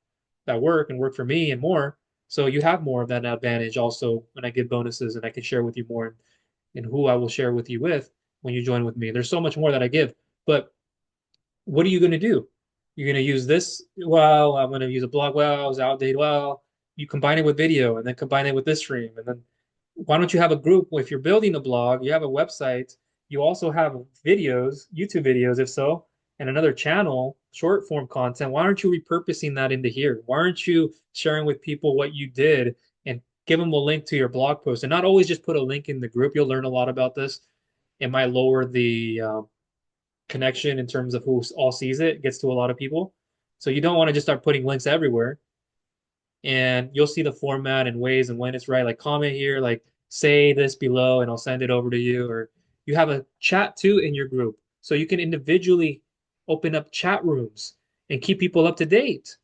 that work and work for me and more. So you have more of that advantage also when I give bonuses, and I can share with you more and who I will share with you with when you join with me. There's so much more that I give, but what are you going to do? You're going to use this? Well, I'm going to use a blog. Well, it's outdated. Well, you combine it with video and then combine it with this stream. And then why don't you have a group? If you're building a blog, you have a website, you also have videos, YouTube videos, if so, and another channel, short form content. Why aren't you repurposing that into here? Why aren't you sharing with people what you did and give them a link to your blog post, and not always just put a link in the group? You'll learn a lot about this it might lower the connection in terms of who all sees it. It gets to a lot of people. So you don't want to just start putting links everywhere. And you'll see the format and ways and when it's right. Like comment here, like say this below, and I'll send it over to you. Or you have a chat too in your group. So you can individually open up chat rooms and keep people up to date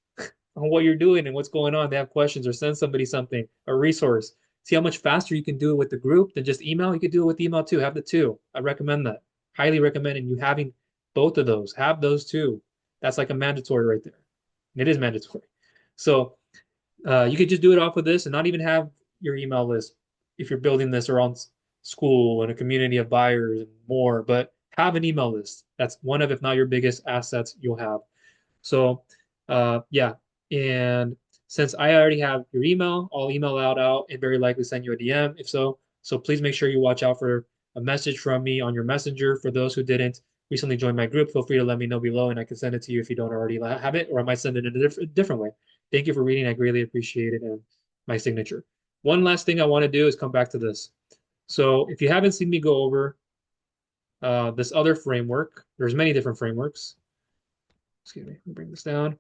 on what you're doing and what's going on. They have questions or send somebody something, a resource. See how much faster you can do it with the group than just email. You could do it with email too. Have the two. I recommend that. Highly recommend you having both of those. Have those two. That's like a mandatory right there. It is mandatory. So you could just do it off of this and not even have your email list if you're building this around school and a community of buyers and more, but have an email list. That's one of, if not your biggest assets you'll have. So, yeah. And since I already have your email, I'll email out and very likely send you a DM if so. So please make sure you watch out for a message from me on your messenger. For those who didn't recently join my group, feel free to let me know below and I can send it to you if you don't already have it, or I might send it in a different way. Thank you for reading. I greatly appreciate it and my signature. One last thing I want to do is come back to this. So if you haven't seen me go over this other framework, there's many different frameworks. Excuse me, let me bring this down.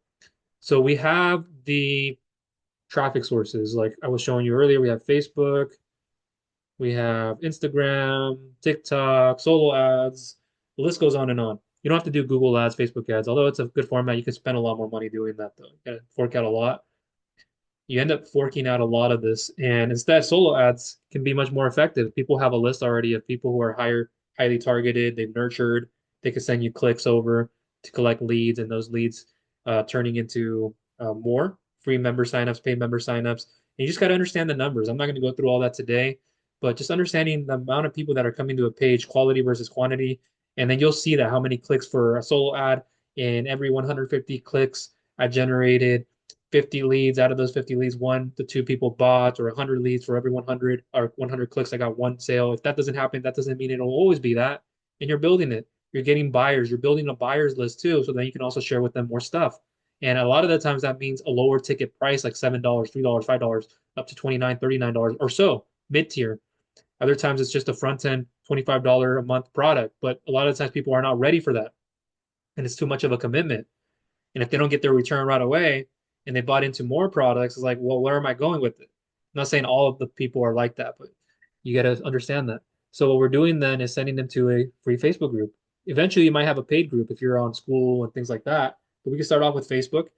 So we have the traffic sources, like I was showing you earlier. We have Facebook, we have Instagram, TikTok, solo ads. The list goes on and on. You don't have to do Google ads, Facebook ads, although it's a good format. You can spend a lot more money doing that, though. You gotta fork out a lot. You end up forking out a lot of this, and instead, solo ads can be much more effective. People have a list already of people who are highly targeted, they've nurtured. They can send you clicks over to collect leads, and those leads turning into more free member signups, paid member signups. And you just got to understand the numbers. I'm not going to go through all that today, but just understanding the amount of people that are coming to a page, quality versus quantity, and then you'll see that how many clicks for a solo ad. In every 150 clicks, I generated 50 leads. Out of those 50 leads, 1 to 2 people bought, or 100 leads for every 100 or 100 clicks, I got one sale. If that doesn't happen, that doesn't mean it'll always be that. And you're building it. You're getting buyers. You're building a buyers list too, so then you can also share with them more stuff. And a lot of the times that means a lower ticket price, like $7, $3, $5, up to $29, $39 or so, mid tier. Other times it's just a front end $25 a month product, but a lot of times people are not ready for that, and it's too much of a commitment. And if they don't get their return right away and they bought into more products, it's like, well, where am I going with it? I'm not saying all of the people are like that, but you got to understand that. So what we're doing then is sending them to a free Facebook group. Eventually, you might have a paid group if you're on school and things like that. But we can start off with Facebook.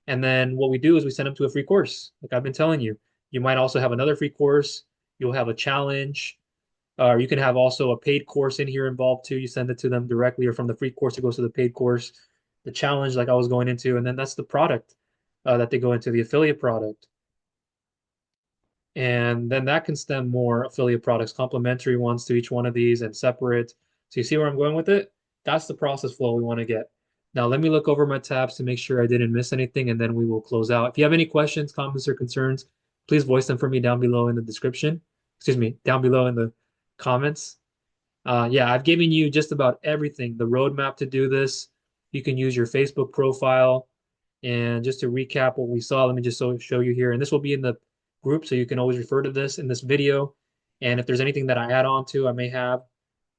And then what we do is we send them to a free course. Like I've been telling you, you might also have another free course. You'll have a challenge. Or you can have also a paid course in here involved too. You send it to them directly, or from the free course, it goes to the paid course, the challenge, like I was going into, and then that's the product that they go into, the affiliate product. And then that can stem more affiliate products, complementary ones to each one of these and separate. So you see where I'm going with it? That's the process flow we want to get. Now, let me look over my tabs to make sure I didn't miss anything, and then we will close out. If you have any questions, comments, or concerns, please voice them for me down below in the description. Excuse me, down below in the comments. Yeah, I've given you just about everything, the roadmap to do this. You can use your Facebook profile. And just to recap what we saw, let me just show you here. And this will be in the group, so you can always refer to this in this video. And if there's anything that I add on to, I may have,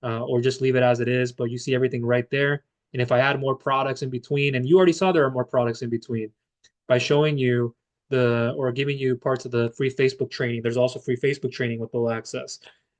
or just leave it as it is. But you see everything right there. And if I add more products in between, and you already saw there are more products in between, by showing you or giving you parts of the free Facebook training. There's also free Facebook training with full access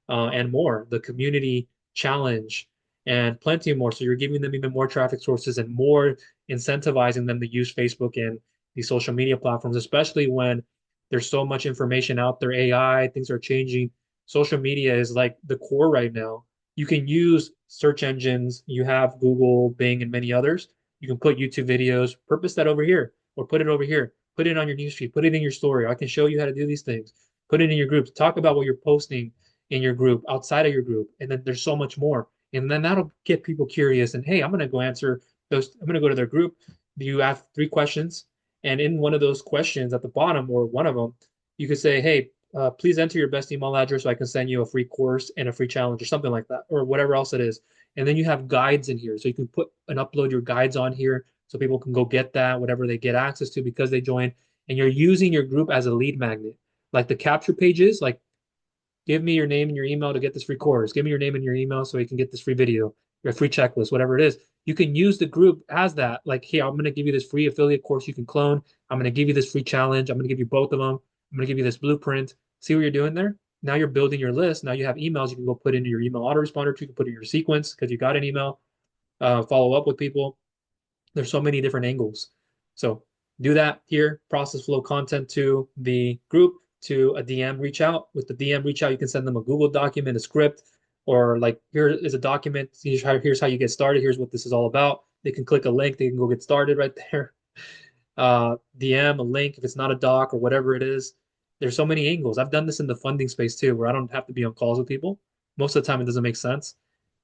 and more, the community challenge and plenty more. So you're giving them even more traffic sources and more incentivizing them to use Facebook and these social media platforms, especially when there's so much information out there. AI, things are changing. Social media is like the core right now. You can use search engines. You have Google, Bing, and many others. You can put YouTube videos, purpose that over here, or put it over here. Put it on your newsfeed. Put it in your story. I can show you how to do these things. Put it in your groups. Talk about what you're posting in your group, outside of your group, and then there's so much more. And then that'll get people curious. And hey, I'm gonna go answer those. I'm gonna go to their group. You ask 3 questions, and in one of those questions at the bottom, or one of them, you could say, hey, please enter your best email address so I can send you a free course and a free challenge, or something like that, or whatever else it is. And then you have guides in here, so you can put and upload your guides on here so people can go get that, whatever they get access to because they join. And you're using your group as a lead magnet, like the capture pages, like Give me your name and your email to get this free course. Give me your name and your email so you can get this free video, your free checklist, whatever it is. You can use the group as that. Like, hey, I'm going to give you this free affiliate course you can clone. I'm going to give you this free challenge. I'm going to give you both of them. I'm going to give you this blueprint. See what you're doing there? Now you're building your list. Now you have emails you can go put into your email autoresponder. You can put in your sequence because you got an email. Follow up with people. There's so many different angles. So do that here. Process flow content to the group, to a DM reach out. With the DM reach out, you can send them a Google document, a script, or like here is a document. Here's how you get started. Here's what this is all about. They can click a link. They can go get started right there. DM a link if it's not a doc or whatever it is. There's so many angles. I've done this in the funding space too, where I don't have to be on calls with people. Most of the time, it doesn't make sense.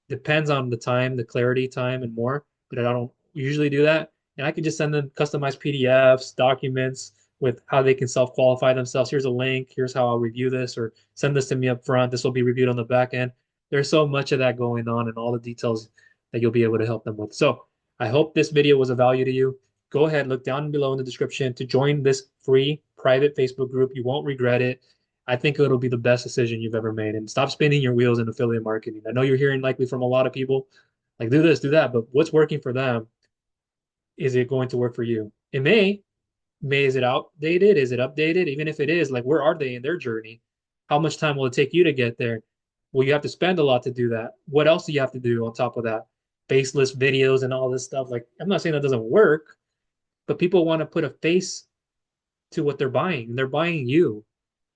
Depends on the time, the clarity time, and more. But I don't usually do that. And I can just send them customized PDFs, documents with how they can self-qualify themselves. Here's a link. Here's how I'll review this, or send this to me up front. This will be reviewed on the back end. There's so much of that going on and all the details that you'll be able to help them with. So I hope this video was of value to you. Go ahead, look down below in the description to join this free private Facebook group. You won't regret it. I think it'll be the best decision you've ever made. And stop spinning your wheels in affiliate marketing. I know you're hearing likely from a lot of people, like do this, do that, but what's working for them, is it going to work for you? It may is it outdated? Is it updated? Even if it is, like where are they in their journey? How much time will it take you to get there? Well, you have to spend a lot to do that. What else do you have to do on top of that? Faceless videos and all this stuff. Like I'm not saying that doesn't work, but people want to put a face to what they're buying, and they're buying you.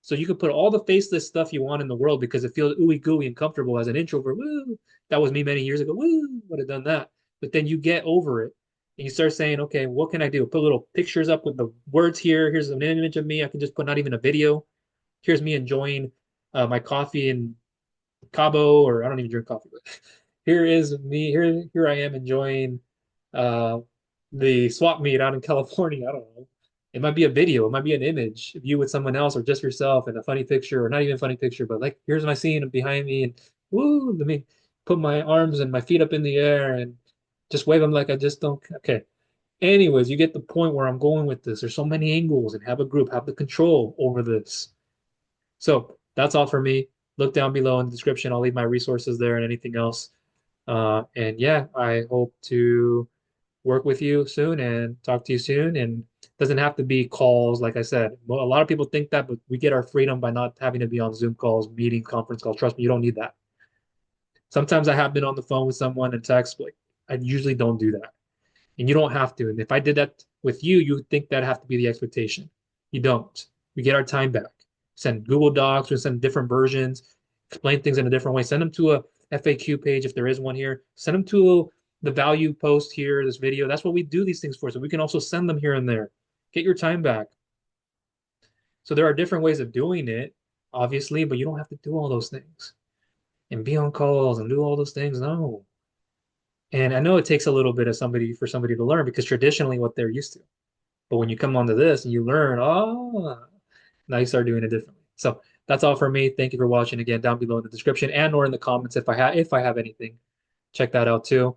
So you can put all the faceless stuff you want in the world because it feels ooey gooey and comfortable as an introvert. Woo, that was me many years ago. Woo, would have done that. But then you get over it and you start saying, okay, what can I do? Put little pictures up with the words here. Here's an image of me. I can just put not even a video. Here's me enjoying my coffee in Cabo, or I don't even drink coffee, but here is me. Here I am enjoying uh, the swap meet out in California. I don't know. It might be a video, it might be an image of you with someone else or just yourself and a funny picture, or not even a funny picture, but like here's my scene behind me, and woo, let me put my arms and my feet up in the air and just wave them like I just don't. Okay. Anyways, you get the point where I'm going with this. There's so many angles, and have a group, have the control over this. So that's all for me. Look down below in the description. I'll leave my resources there and anything else. And yeah, I hope to work with you soon and talk to you soon. And it doesn't have to be calls, like I said. Well, a lot of people think that, but we get our freedom by not having to be on Zoom calls, meeting, conference calls. Trust me, you don't need that. Sometimes I have been on the phone with someone and text, but I usually don't do that. And you don't have to. And if I did that with you, you would think that have to be the expectation. You don't. We get our time back. Send Google Docs or send different versions, explain things in a different way. Send them to a FAQ page if there is one here. Send them to the value post here, this video. That's what we do these things for. So we can also send them here and there. Get your time back. So there are different ways of doing it, obviously, but you don't have to do all those things and be on calls and do all those things. No. And I know it takes a little bit of somebody for somebody to learn because traditionally what they're used to. But when you come onto this and you learn, oh, now you start doing it differently. So that's all for me. Thank you for watching. Again, down below in the description and or in the comments if I have anything, check that out too.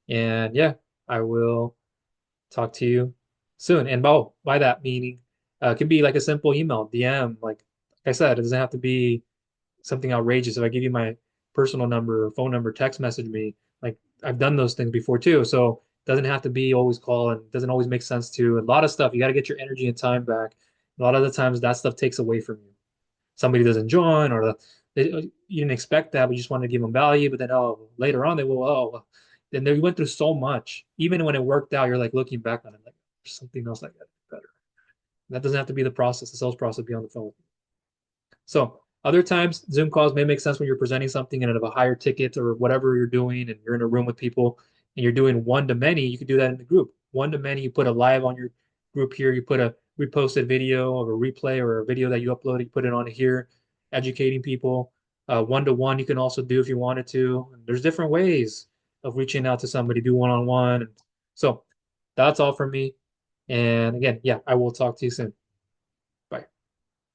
And yeah, I will talk to you soon. And by that meaning, it could be like a simple email, DM. Like I said, it doesn't have to be something outrageous. If I give you my personal number or phone number, text message me. Like I've done those things before too. So it doesn't have to be always call, and it doesn't always make sense to. A lot of stuff, you got to get your energy and time back. A lot of the times that stuff takes away from you. Somebody doesn't join, or you didn't expect that, but you just wanted to give them value. But then, oh, later on they will. Oh, then they went through so much. Even when it worked out, you're like looking back on it, like there's something else I got to do better. That doesn't have to be the process. The sales process be on the phone. So other times, Zoom calls may make sense when you're presenting something and of a higher ticket or whatever you're doing, and you're in a room with people and you're doing one to many. You could do that in the group. One to many, you put a live on your group here. You put a reposted video of a replay or a video that you upload. You put it on here, educating people. One to one, you can also do if you wanted to. There's different ways of reaching out to somebody. Do one on one. So that's all from me. And again, yeah, I will talk to you soon.